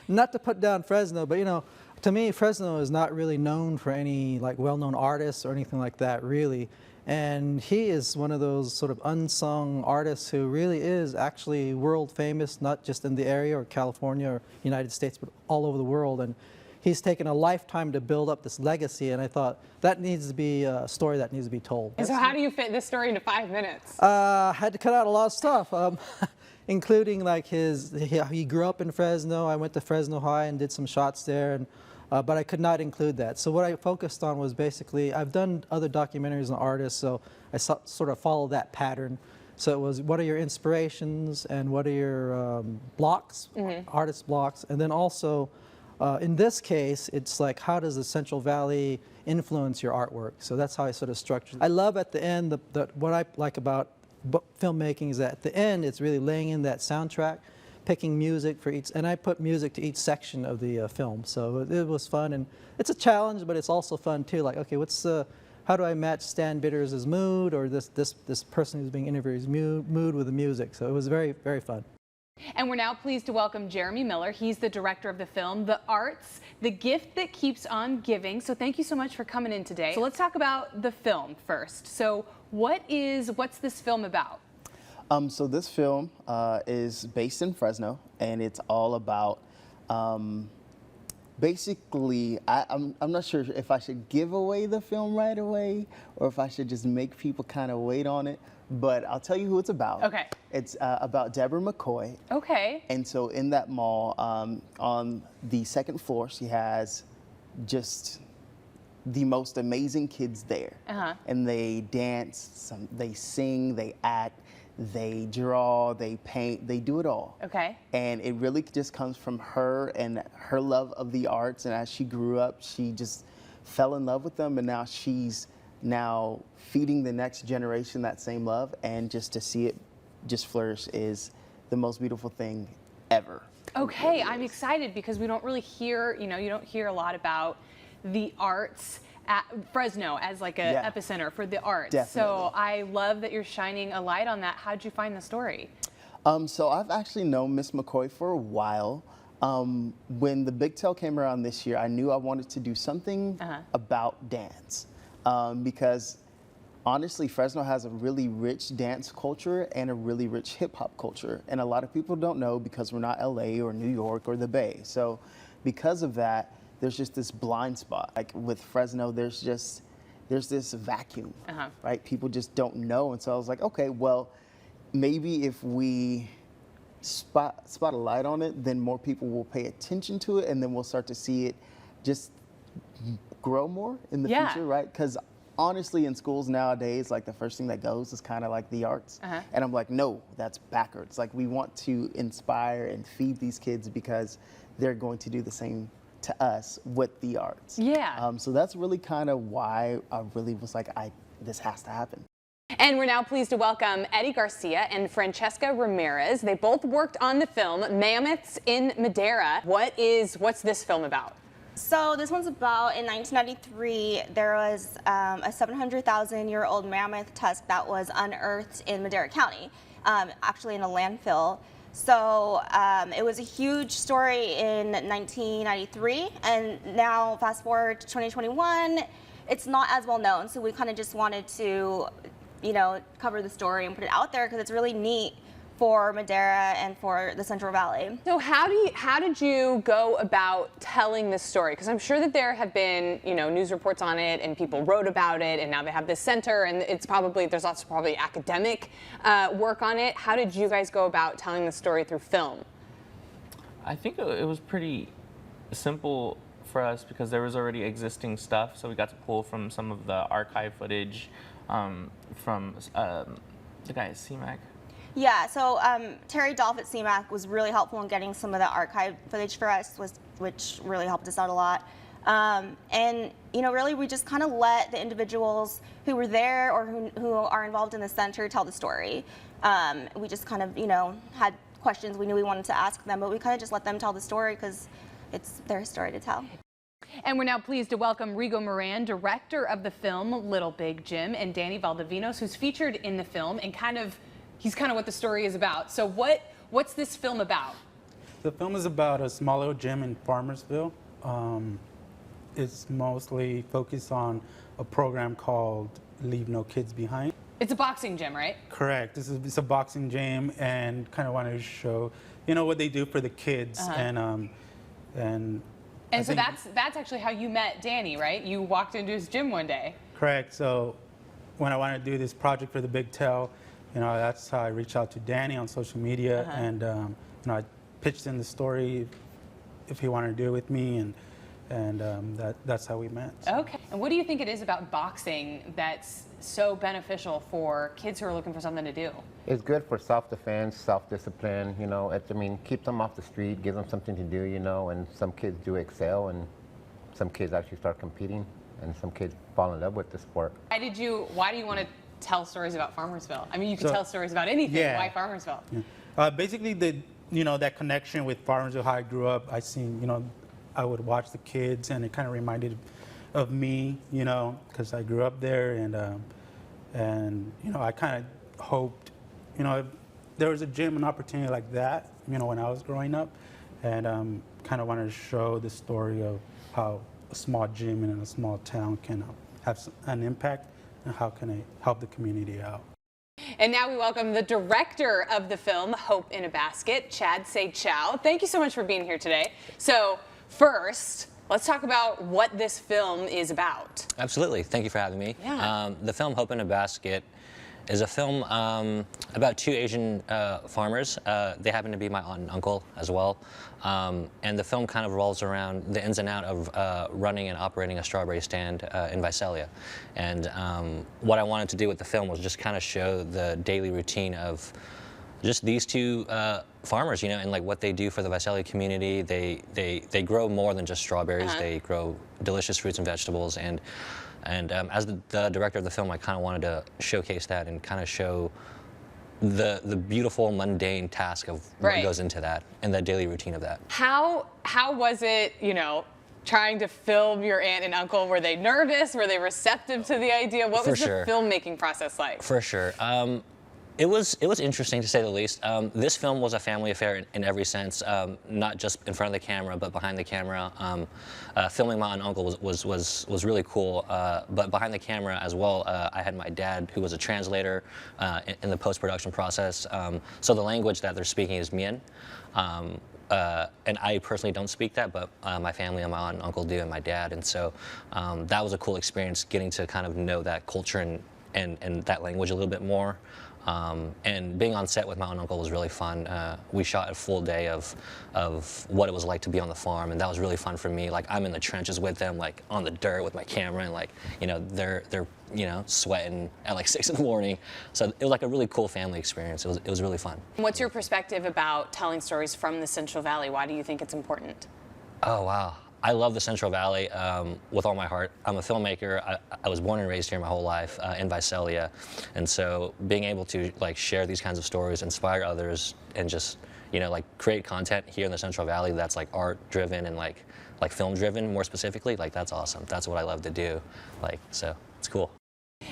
S21: not to put down Fresno, but you know, to me, Fresno is not really known for any like well-known artists or anything like that, really. And he is one of those sort of unsung artists who really is actually world famous, not just in the area or California or United States, but all over the world. And he's taken a lifetime to build up this legacy, and I thought that needs to be a story that needs to be told.
S20: And so how do you fit this story into 5 minutes?
S21: I had to cut out a lot of stuff. Including like he grew up in Fresno. I went to Fresno High and did some shots there, and but I could not include that. So what I focused on was basically, I've done other documentaries on artists, so I sort of followed that pattern. So it was, what are your inspirations and what are your blocks, artist blocks, and then also in this case, it's like, how does the Central Valley influence your artwork? So that's how I sort of structured it. I love at the end, what I like about filmmaking is that at the end it's really laying in that soundtrack, picking music for each, and I put music to each section of the film. So it was fun, and it's a challenge, but it's also fun too. Like, okay, how do I match Stan Bitters' mood or this person who's being interviewed's mood with the music? So it was very, very fun.
S20: And we're now pleased to welcome Jeremy Miller. He's the director of the film, The Arts, the Gift That Keeps on Giving. So thank you so much for coming in today. So let's talk about the film first. So what's this film about?
S2: So this film is based in Fresno, and it's all about basically, I'm not sure if I should give away the film right away or if I should just make people kind of wait on it, but I'll tell you who it's about.
S20: Okay.
S2: It's about Deborah McCoy.
S20: Okay.
S2: And so in that mall, on the second floor, she has just the most amazing kids there. And they dance, they sing, they act, they draw, they paint, they do it all.
S20: Okay.
S2: And it really just comes from her and her love of the arts. And as she grew up, she just fell in love with them. And now she's feeding the next generation that same love. And just to see it just flourish is the most beautiful thing ever.
S20: Okay, I'm excited because we don't really hear, you don't hear a lot about the arts at Fresno as like a epicenter for the arts.
S2: Definitely.
S20: So I love that you're shining a light on that. How'd you find the story?
S2: So I've actually known Miss McCoy for a while. When the Big Tail came around this year, I knew I wanted to do something about dance because honestly, Fresno has a really rich dance culture and a really rich hip hop culture. And a lot of people don't know because we're not LA or New York or the Bay. So because of that, there's just this blind spot. Like with Fresno, there's this vacuum, right? People just don't know. And so I was like, okay, well, maybe if we spot a light on it, then more people will pay attention to it, and then we'll start to see it just grow more in the future, right? Because honestly, in schools nowadays, like the first thing that goes is kind of like the arts. And I'm like, no, that's backwards. Like we want to inspire and feed these kids because they're going to do the same to us with the arts. So that's really kind of why I really was like, this has to happen.
S20: And we're now pleased to welcome Eddie Garcia and Francesca Ramirez. They both worked on the film Mammoths in Madera. What's this film about?
S5: So this one's about, in 1993, there was a 700,000-year-old mammoth tusk that was unearthed in Madera County, actually in a landfill. So it was a huge story in 1993, and now fast forward to 2021, it's not as well known. So we kind of just wanted to, cover the story and put it out there because it's really neat for Madera and for the Central Valley.
S20: So how did you go about telling this story? Because I'm sure that there have been, news reports on it and people wrote about it, and now they have this center, and there's lots of probably academic work on it. How did you guys go about telling the story through film?
S22: I think it was pretty simple for us because there was already existing stuff, so we got to pull from some of the archive footage from the guy at CMAC.
S5: Yeah, so Terry Dolph at CMAC was really helpful in getting some of the archive footage for us, which really helped us out a lot. And really we just kind of let the individuals who were there or who are involved in the center tell the story. We just kind of, had questions we knew we wanted to ask them, but we kind of just let them tell the story because it's their story to tell.
S20: And we're now pleased to welcome Rigo Moran, director of the film Little Big Jim, and Danny Valdivinos, who's featured in the film and he's kind of what the story is about. So what's this film about?
S23: The film is about a small little gym in Farmersville. It's mostly focused on a program called Leave No Kids Behind.
S20: It's a boxing gym, right?
S23: Correct. It's a boxing gym, and kind of wanted to show, what they do for the kids.
S20: And so that's actually how you met Danny, right? You walked into his gym one day.
S23: Correct. So when I wanted to do this project for the Big Tail, that's how I reached out to Danny on social media, and I pitched in the story if he wanted to do it with me, and that's how we met. So.
S20: Okay. And what do you think it is about boxing that's so beneficial for kids who are looking for something to do?
S24: It's good for self-defense, self-discipline. Keep them off the street, give them something to do. And some kids do excel, and some kids actually start competing, and some kids fall in love with the sport.
S20: Why do you want to tell stories about Farmersville? I mean, you could tell stories about anything. Yeah. Why Farmersville?
S23: Yeah. Basically, that connection with Farmersville, how I grew up, I would watch the kids, and it kind of reminded of me, because I grew up there, and I kind of hoped, if there was a gym, an opportunity like that, when I was growing up, and kind of wanted to show the story of how a small gym in a small town can have an impact, and how can I help the community out.
S20: And now we welcome the director of the film, Hope in a Basket, Chad Say Chow. Thank you so much for being here today. So first, let's talk about what this film is about.
S4: Absolutely. Thank you for having me.
S20: Yeah.
S4: The film Hope in a Basket is a film about two Asian farmers. They happen to be my aunt and uncle as well. And the film kind of revolves around the ins and outs of running and operating a strawberry stand in Visalia. And what I wanted to do with the film was just kind of show the daily routine of just these two farmers, you know, and like what they do for the Visalia community. They grow more than just strawberries. They grow delicious fruits and vegetables. And as the director of the film, I kind of wanted to showcase that and kind of show the beautiful, mundane task of what goes into that and the daily routine of that.
S20: How was it, you know, trying to film your aunt and uncle? Were they nervous? Were they receptive to the idea? What was the filmmaking process like?
S4: For sure. It was interesting, to say the least. This film was a family affair in every sense, not just in front of the camera, but behind the camera. Filming my aunt and uncle was really cool, but behind the camera as well, I had my dad, who was a translator in the post-production process. So the language that they're speaking is Mien. And I personally don't speak that, but my family and my aunt and uncle do, and my dad. And so that was a cool experience, getting to kind of know that culture and that language a little bit more. And being on set with my aunt and uncle was really fun. We shot a full day of what it was like to be on the farm, and that was really fun for me. Like, I'm in the trenches with them, like on the dirt with my camera, and like, you know, they're you know, sweating at like 6 in the morning. So it was like a really cool family experience. It was really fun.
S20: What's your perspective about telling stories from the Central Valley? Why do you think it's important?
S4: Oh, wow. I love the Central Valley with all my heart. I'm a filmmaker. I was born and raised here my whole life in Visalia, and so being able to like share these kinds of stories, inspire others, and just, you know, like create content here in the Central Valley that's like art-driven and like film-driven more specifically, like that's awesome. That's what I love to do. Like, so it's cool.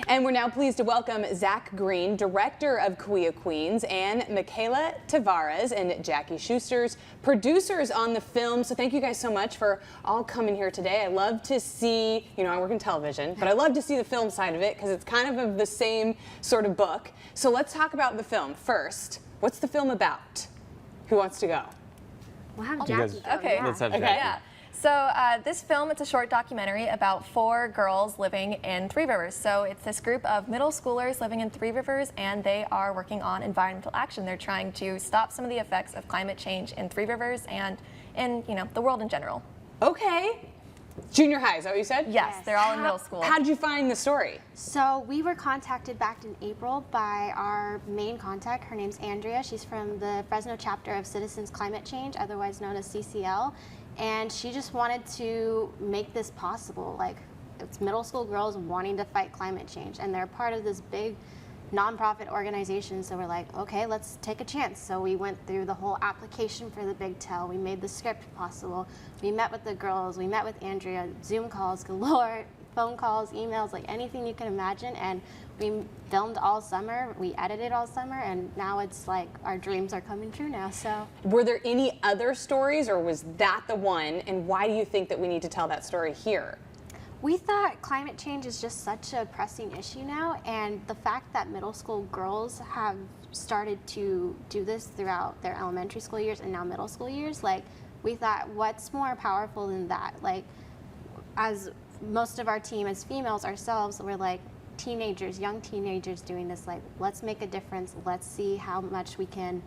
S20: And we're now pleased to welcome Zach Green, director of Kuya Queens, and Michaela Tavares and Jackie Schuster's producers on the film. So thank you guys so much for all coming here today. I love to see, you know, I work in television, but I love to see the film side of it because it's kind of the same sort of book. So let's talk about the film first. What's the film about? Who wants to go?
S9: We'll have Jackie.
S11: Okay.
S9: Let's have
S11: Jackie. Yeah. So this film, it's a short documentary about 4 girls living in Three Rivers. So it's this group of middle schoolers living in Three Rivers, and they are working on environmental action. They're trying to stop some of the effects of climate change in Three Rivers and in, you know, the world in general.
S20: Okay. Junior high, is that what you said?
S11: Yes, they're all in middle school.
S20: How did you find the story?
S9: So we were contacted back in April by our main contact. Her name's Andrea. She's from the Fresno chapter of Citizens Climate Change, otherwise known as CCL. And she just wanted to make this possible. Like, it's middle school girls wanting to fight climate change, and they're part of this big nonprofit organization. So we're like, okay, let's take a chance. So we went through the whole application for the Big Tell. We made the script possible. We met with the girls. We met with Andrea. Zoom calls galore, phone calls, emails, like anything you can imagine. And we filmed all summer. We edited all summer, and now it's like our dreams are coming true now. So,
S20: were there any other stories, or was that the one? And why do you think that we need to tell that story here?
S9: We thought climate change is just such a pressing issue now, and the fact that middle school girls have started to do this throughout their elementary school years and now middle school years, like, we thought, what's more powerful than that? Like, as most of our team as females ourselves, we're like teenagers, young teenagers doing this, like, let's make a difference. Let's see how much we can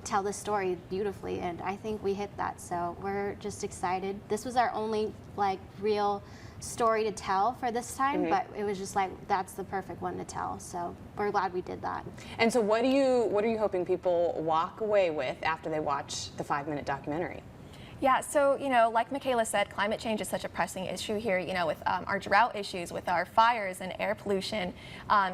S9: tell the story beautifully, and I think we hit that, so we're just excited. This was our only like real story to tell for this time, but it was just like, that's the perfect one to tell, so we're glad we did that.
S20: And so what are you hoping people walk away with after they watch the 5-minute documentary?
S11: Yeah, so, you know, like Michaela said, climate change is such a pressing issue here, you know, with our drought issues, with our fires and air pollution.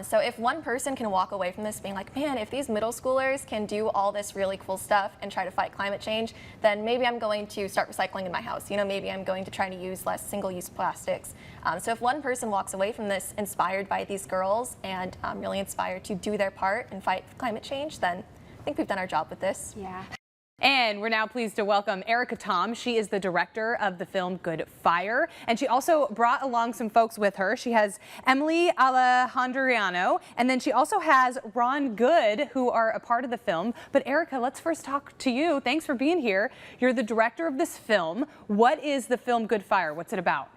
S11: So if one person can walk away from this being like, man, if these middle schoolers can do all this really cool stuff and try to fight climate change, then maybe I'm going to start recycling in my house. You know, maybe I'm going to try to use less single-use plastics. So if one person walks away from this inspired by these girls and really inspired to do their part and fight climate change, then I think we've done our job with this.
S9: Yeah.
S20: And we're now pleased to welcome Erica Tom. She is the director of the film Good Fire, and she also brought along some folks with her. She has Emily Alejandriano, and then she also has Ron Good, who are a part of the film. But Erica, let's first talk to you. Thanks for being here. You're the director of this film. What is the film Good Fire? What's it about?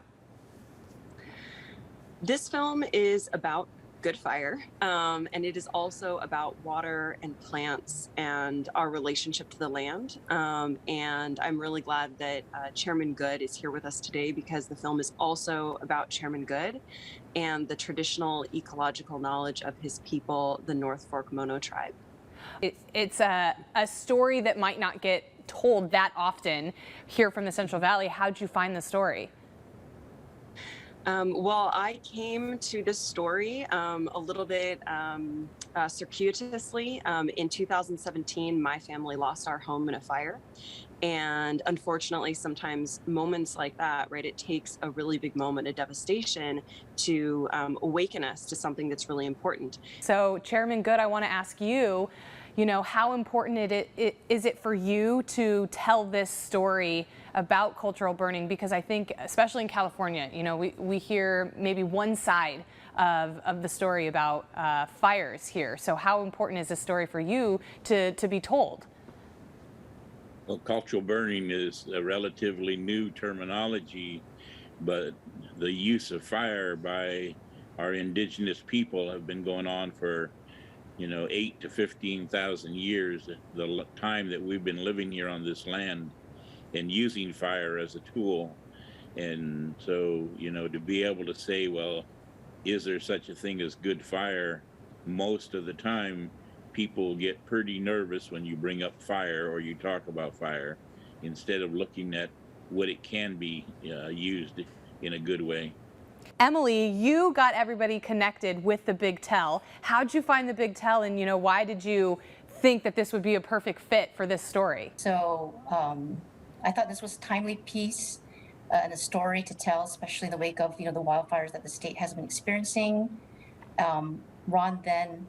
S10: This film is about good fire, and it is also about water and plants and our relationship to the land. And I'm really glad that Chairman Good is here with us today, because the film is also about Chairman Good and the traditional ecological knowledge of his people, the North Fork Mono tribe.
S20: It's a story that might not get told that often here from the Central Valley. How'd you find the story?
S10: Well, I came to this story a little bit circuitously. In 2017, my family lost our home in a fire. And unfortunately, sometimes moments like that, right, it takes a really big moment of devastation to awaken us to something that's really important.
S20: So, Chairman Good, I want to ask you, how important is it for you to tell this story about cultural burning? Because I think, especially in California, we hear maybe one side of the story about fires here. So how important is this story for you to be told?
S1: Well, cultural burning is a relatively new terminology, but the use of fire by our indigenous people have been going on for 8 to 15,000 years, the time that we've been living here on this land and using fire as a tool. And so, to be able to say, well, is there such a thing as good fire? Most of the time, people get pretty nervous when you bring up fire or you talk about fire, instead of looking at what it can be used in a good way.
S20: Emily, you got everybody connected with the Big Tell. How'd you find the Big Tell, and why did you think that this would be a perfect fit for this story?
S12: So I thought this was a timely piece and a story to tell, especially in the wake of the wildfires that the state has been experiencing. Ron then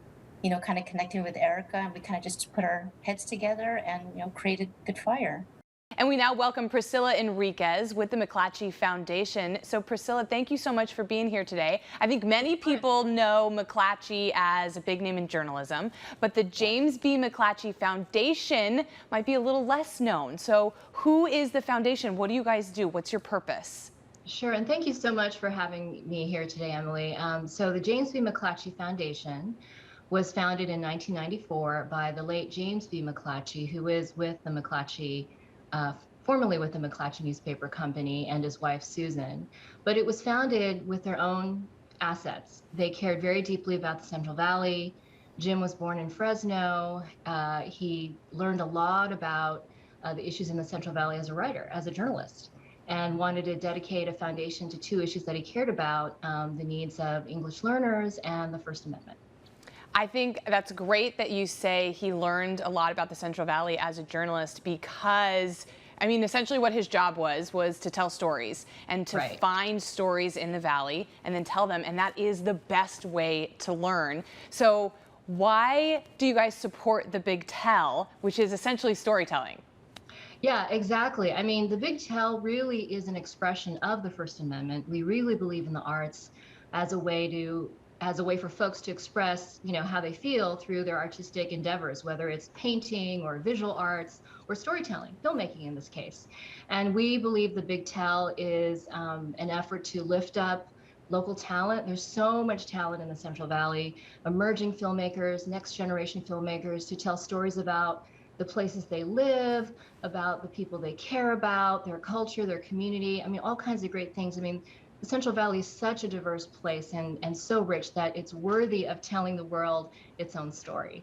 S12: kind of connected with Erica, and we kind of just put our heads together and created Good Fire.
S20: And we now welcome Priscilla Enriquez with the McClatchy Foundation. So Priscilla, thank you so much for being here today. I think many people know McClatchy as a big name in journalism, but the James B. McClatchy Foundation might be a little less known. So who is the foundation? What do you guys do? What's your purpose?
S13: Sure, and thank you so much for having me here today, Emily. So the James B. McClatchy Foundation was founded in 1994 by the late James B. McClatchy, who is with the McClatchy formerly with the McClatchy Newspaper Company, and his wife Susan. But it was founded with their own assets. They cared very deeply about the Central Valley. Jim was born in Fresno. He learned a lot about the issues in the Central Valley as a writer, as a journalist, and wanted to dedicate a foundation to two issues that he cared about, the needs of English learners and the First Amendment.
S20: I think that's great that you say he learned a lot about the Central Valley as a journalist, because, I mean, essentially what his job was to tell stories and to find stories in the Valley and then tell them, and that is the best way to learn. So why do you guys support the Big Tell, which is essentially storytelling?
S13: Yeah, exactly. I mean, the Big Tell really is an expression of the First Amendment. We really believe in the arts as a way for folks to express, how they feel through their artistic endeavors, whether it's painting or visual arts or storytelling, filmmaking in this case. And we believe the Big Tell is an effort to lift up local talent. There's so much talent in the Central Valley, emerging filmmakers, next generation filmmakers, to tell stories about the places they live, about the people they care about, their culture, their community. I mean, all kinds of great things. I mean, the Central Valley is such a diverse place and so rich that it's worthy of telling the world its own story.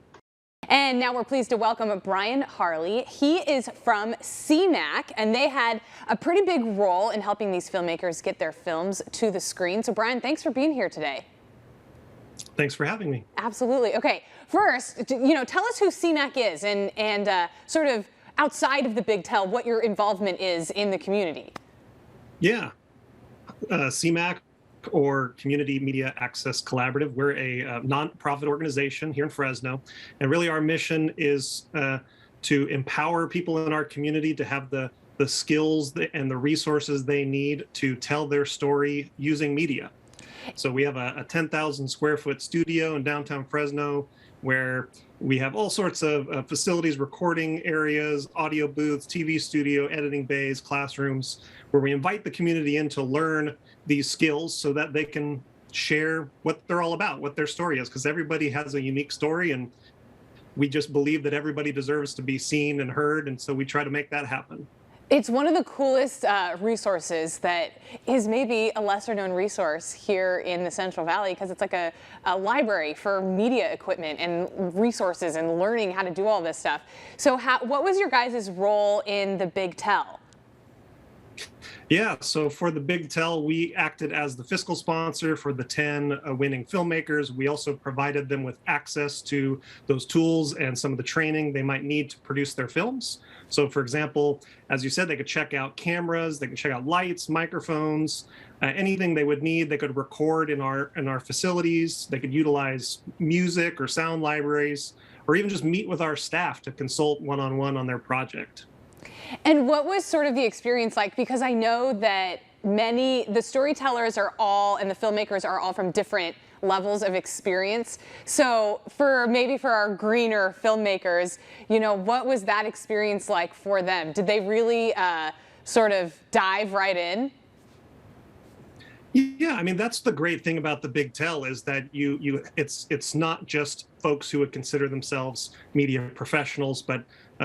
S20: And now we're pleased to welcome Brian Harley. He is from CMAC, and they had a pretty big role in helping these filmmakers get their films to the screen. So Brian, thanks for being here today.
S15: Thanks for having me.
S20: Absolutely. Okay, first, tell us who CMAC is and sort of outside of the Big Tell, what your involvement is in the community.
S15: Yeah. CMAC, or Community Media Access Collaborative. We're a nonprofit organization here in Fresno, and really our mission is to empower people in our community to have the skills and the resources they need to tell their story using media. So we have a 10,000 square foot studio in downtown Fresno where we have all sorts of facilities, recording areas, audio booths, TV studio, editing bays, classrooms, where we invite the community in to learn these skills so that they can share what they're all about, what their story is, because everybody has a unique story, and we just believe that everybody deserves to be seen and heard, and so we try to make that happen.
S20: It's one of the coolest resources that is maybe a lesser known resource here in the Central Valley, because it's like a library for media equipment and resources and learning how to do all this stuff. So what was your guys' role in the Big Tell?
S15: Yeah, so for the Big Tell, we acted as the fiscal sponsor for the 10 winning filmmakers. We also provided them with access to those tools and some of the training they might need to produce their films. So for example, as you said, they could check out cameras, they could check out lights, microphones, anything they would need. They could record in our facilities. They could utilize music or sound libraries, or even just meet with our staff to consult one-on-one on their project.
S20: And what was sort of the experience like? Because I know that the storytellers are all, and the filmmakers are all from different levels of experience. So for our greener filmmakers, what was that experience like for them? Did they really sort of dive right in?
S15: Yeah, I mean, that's the great thing about the Big Tell, is that it's not just folks who would consider themselves media professionals, but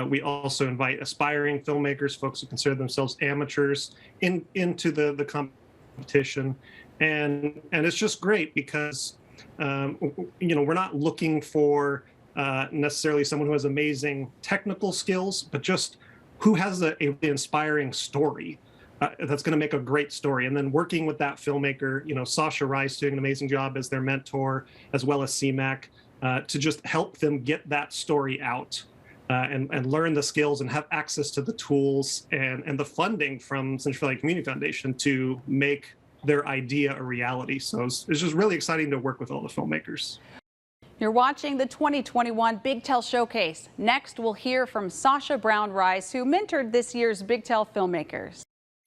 S15: we also invite aspiring filmmakers, folks who consider themselves amateurs, into the competition, and it's just great because we're not looking for necessarily someone who has amazing technical skills, but just who has a inspiring story. That's going to make a great story. And then working with that filmmaker, Sasha Rice doing an amazing job as their mentor, as well as CMAC, to just help them get that story out and learn the skills and have access to the tools and the funding from Central Valley Community Foundation to make their idea a reality. So it's just really exciting to work with all the filmmakers.
S19: You're watching the 2021 Big Tell Showcase. Next, we'll hear from Sasha Brown Rice, who mentored this year's Big Tell filmmakers.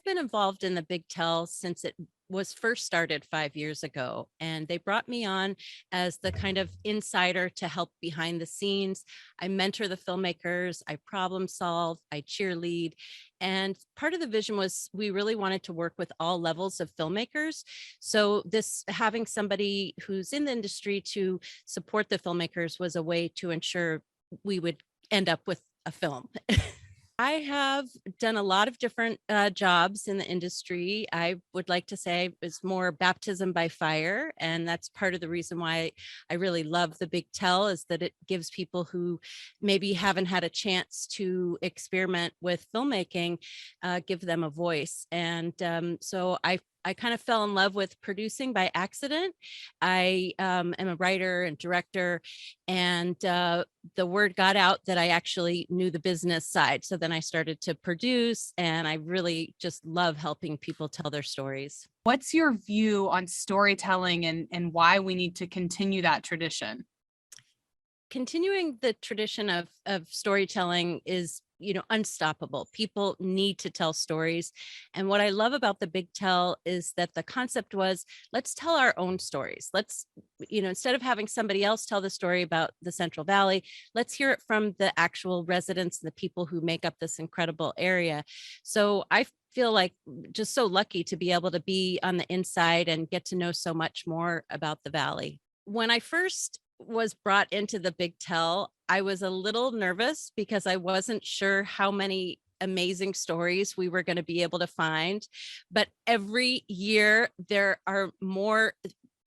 S14: Been involved in the Big Tell since it was first started 5 years ago, and they brought me on as the kind of insider to help behind the scenes. I mentor the filmmakers, I problem solve, I cheerlead, and part of the vision was we really wanted to work with all levels of filmmakers. So having somebody who's in the industry to support the filmmakers was a way to ensure we would end up with a film. I have done a lot of different jobs in the industry. I would like to say it's more baptism by fire. And that's part of the reason why I really love the Big Tell, is that it gives people who maybe haven't had a chance to experiment with filmmaking, give them a voice. And so I kind of fell in love with producing by accident. I am a writer and director, and the word got out that I actually knew the business side. So then I started to produce, and I really just love helping people tell their stories.
S20: What's your view on storytelling and why we need to continue that tradition?
S14: Continuing the tradition of storytelling is unstoppable. People need to tell stories. And what I love about the Big Tell is that the concept was, let's tell our own stories. Let's, instead of having somebody else tell the story about the Central Valley, let's hear it from the actual residents and the people who make up this incredible area. So I feel like just so lucky to be able to be on the inside and get to know so much more about the Valley. When I first was brought into the Big Tell, I was a little nervous because I wasn't sure how many amazing stories we were going to be able to find. But every year there are more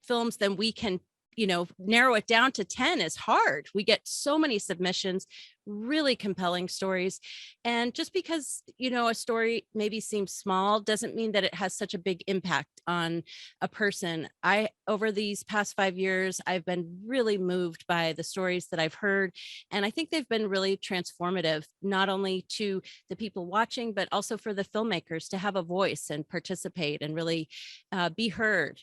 S14: films than we can, narrow it down to 10 is hard. We get so many submissions, really compelling stories. And just because, a story maybe seems small doesn't mean that it has such a big impact on a person. Over these past 5 years, I've been really moved by the stories that I've heard. And I think they've been really transformative, not only to the people watching, but also for the filmmakers to have a voice and participate and really be heard.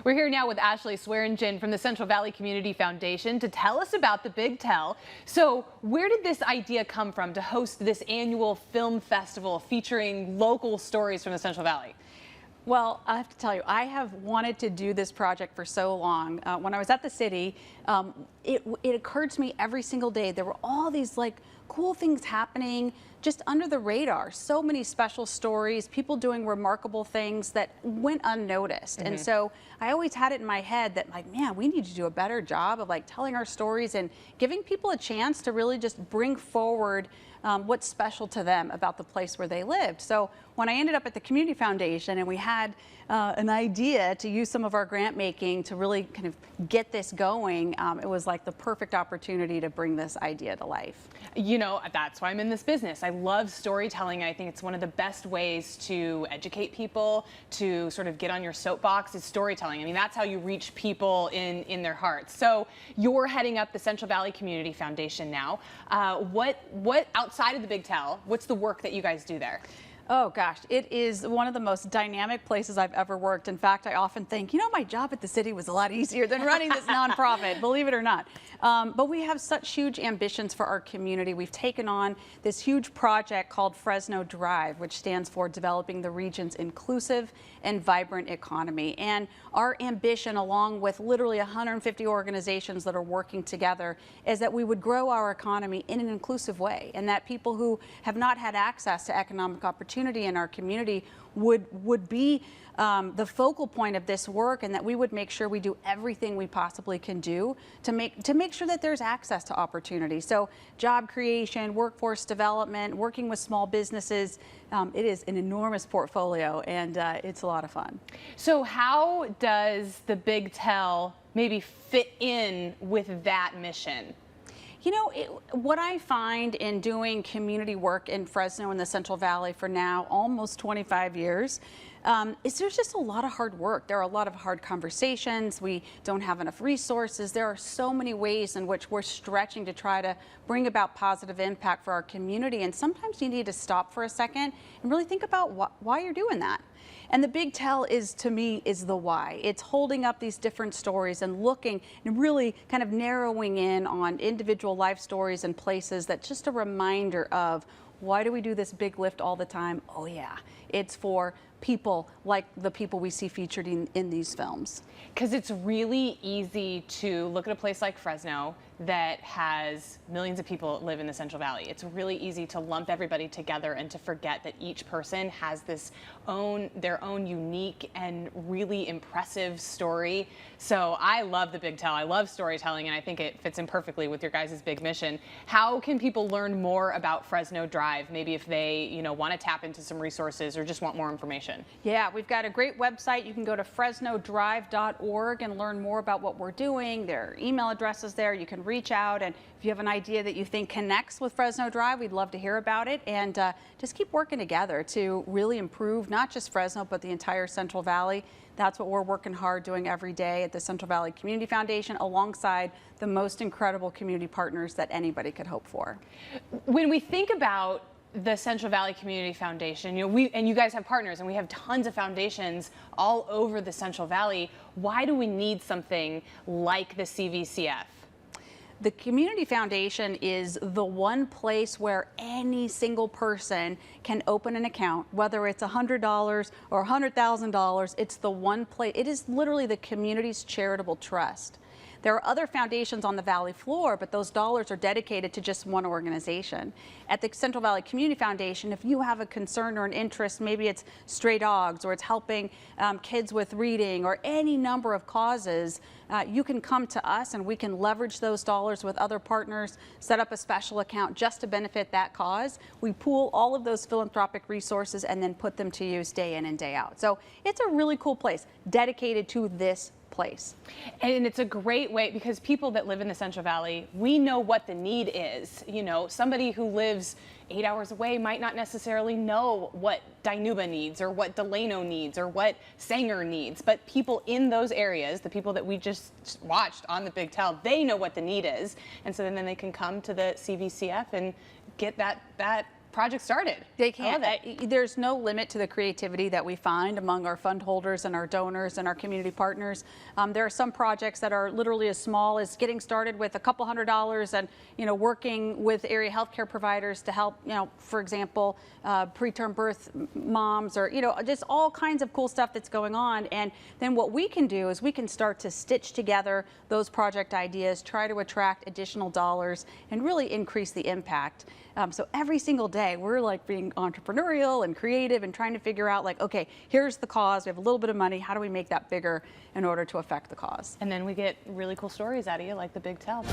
S20: We're here now with Ashley Swearingen from the Central Valley Community Foundation to tell us about the Big Tell. So where did this idea come from to host this annual film festival featuring local stories from the Central Valley?
S19: Well, I have to tell you, I have wanted to do this project for so long. When I was at the city, it occurred to me every single day there were all these like cool things happening just under the radar. So many special stories, people doing remarkable things that went unnoticed. And so I always had it in my head that like, man, we need to do a better job of like telling our stories and giving people a chance to really just bring forward what's special to them about the place where they lived. So when I ended up at the Community Foundation and we had an idea to use some of our grant making to really kind of get this going, it was like the perfect opportunity to bring this idea to life.
S20: You know, that's why I'm in this business. I love storytelling. I think it's one of the best ways to educate people, to sort of get on your soapbox, is storytelling. I mean, that's how you reach people in their hearts. So you're heading up the Central Valley Community Foundation now. What outside of the Big Tell, what's the work that you guys do there?
S19: Oh gosh, it is one of the most dynamic places I've ever worked. In fact, I often think, you know, my job at the city was a lot easier than running this nonprofit, believe it or not. But we have such huge ambitions for our community. We've taken on this huge project called Fresno Drive, which stands for Developing the Region's Inclusive and Vibrant Economy. And our ambition, along with literally 150 organizations that are working together, is that we would grow our economy in an inclusive way, and that people who have not had access to economic opportunity in our community would be the focal point of this work, and that we would make sure we do everything we possibly can do to make sure that there's access to opportunity. So job creation, workforce development, working with small businesses, it is an enormous portfolio, and it's a lot of fun.
S20: So how does the Big Tell maybe fit in with that mission?
S19: You know, what I find in doing community work in Fresno and the Central Valley for now almost 25 years is there's just a lot of hard work. There are a lot of hard conversations. We don't have enough resources. There are so many ways in which we're stretching to try to bring about positive impact for our community. And sometimes you need to stop for a second and really think about why you're doing that. And the Big Tell is, to me, is the why. It's holding up these different stories and looking and really kind of narrowing in on individual life stories and places. That's just a reminder of, why do we do this big lift all the time? Oh yeah, it's for people like the people we see featured in these films.
S20: Because it's really easy to look at a place like Fresno that has millions of people that live in the Central Valley. It's really easy to lump everybody together and to forget that each person has their own unique and really impressive story. So I love the Big Tell. I love storytelling, and I think it fits in perfectly with your guys' big mission. How can people learn more about Fresno Drive? Maybe if they, you know, want to tap into some resources or just want more information.
S19: Yeah, we've got a great website. You can go to fresnodrive.org and learn more about what we're doing. There are email addresses there. You can reach out, and if you have an idea that you think connects with Fresno Drive, we'd love to hear about it, and just keep working together to really improve not just Fresno but the entire Central Valley. That's what we're working hard doing every day at the Central Valley Community Foundation, alongside the most incredible community partners that anybody could hope for.
S20: When we think about the Central Valley Community Foundation, you know, and you guys have partners, and we have tons of foundations all over the Central Valley. Why do we need something like the CVCF?
S19: The Community Foundation is the one place where any single person can open an account, whether it's $100 or $100,000. It's the one place. It is literally the community's charitable trust. There are other foundations on the Valley floor, but those dollars are dedicated to just one organization. At the Central Valley Community Foundation, if you have a concern or an interest, maybe it's stray dogs, or it's helping kids with reading, or any number of causes, you can come to us and we can leverage those dollars with other partners, set up a special account just to benefit that cause. We pool all of those philanthropic resources and then put them to use day in and day out. So it's a really cool place dedicated to this place.
S20: And it's a great way, because people that live in the Central Valley, we know what the need is. You know, somebody who lives 8 hours away might not necessarily know what Dinuba needs, or what Delano needs, or what Sanger needs, but people in those areas, the people that we just watched on the Big Tell, they know what the need is, and so then they can come to the CVCF and get that project started.
S19: They can't. There's no limit to the creativity that we find among our fund holders and our donors and our community partners. There are some projects that are literally as small as getting started with a couple $100 and, you know, working with area healthcare providers to help, you know, for example, preterm birth moms, or, you know, just all kinds of cool stuff that's going on. And then what we can do is we can start to stitch together those project ideas, try to attract additional dollars, and really increase the impact. So every single day we're like being entrepreneurial and creative and trying to figure out, like, okay, here's the cause, we have a little bit of money, how do we make that bigger in order to affect the cause?
S20: And then we get really cool stories out of you, like the Big Tell.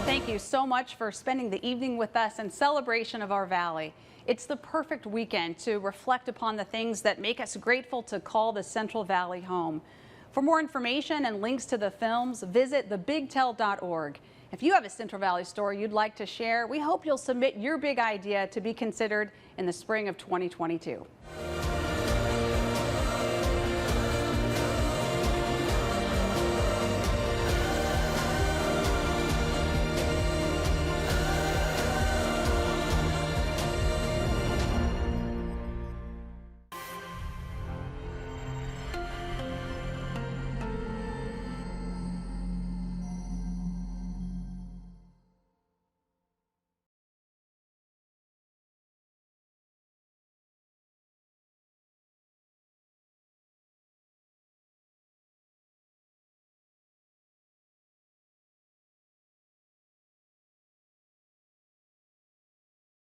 S19: Thank you so much for spending the evening with us in celebration of our valley. It's the perfect weekend to reflect upon the things that make us grateful to call the Central Valley home. For more information and links to the films, visit thebigtell.org. If you have a Central Valley story you'd like to share, we hope you'll submit your big idea to be considered in the spring of 2022.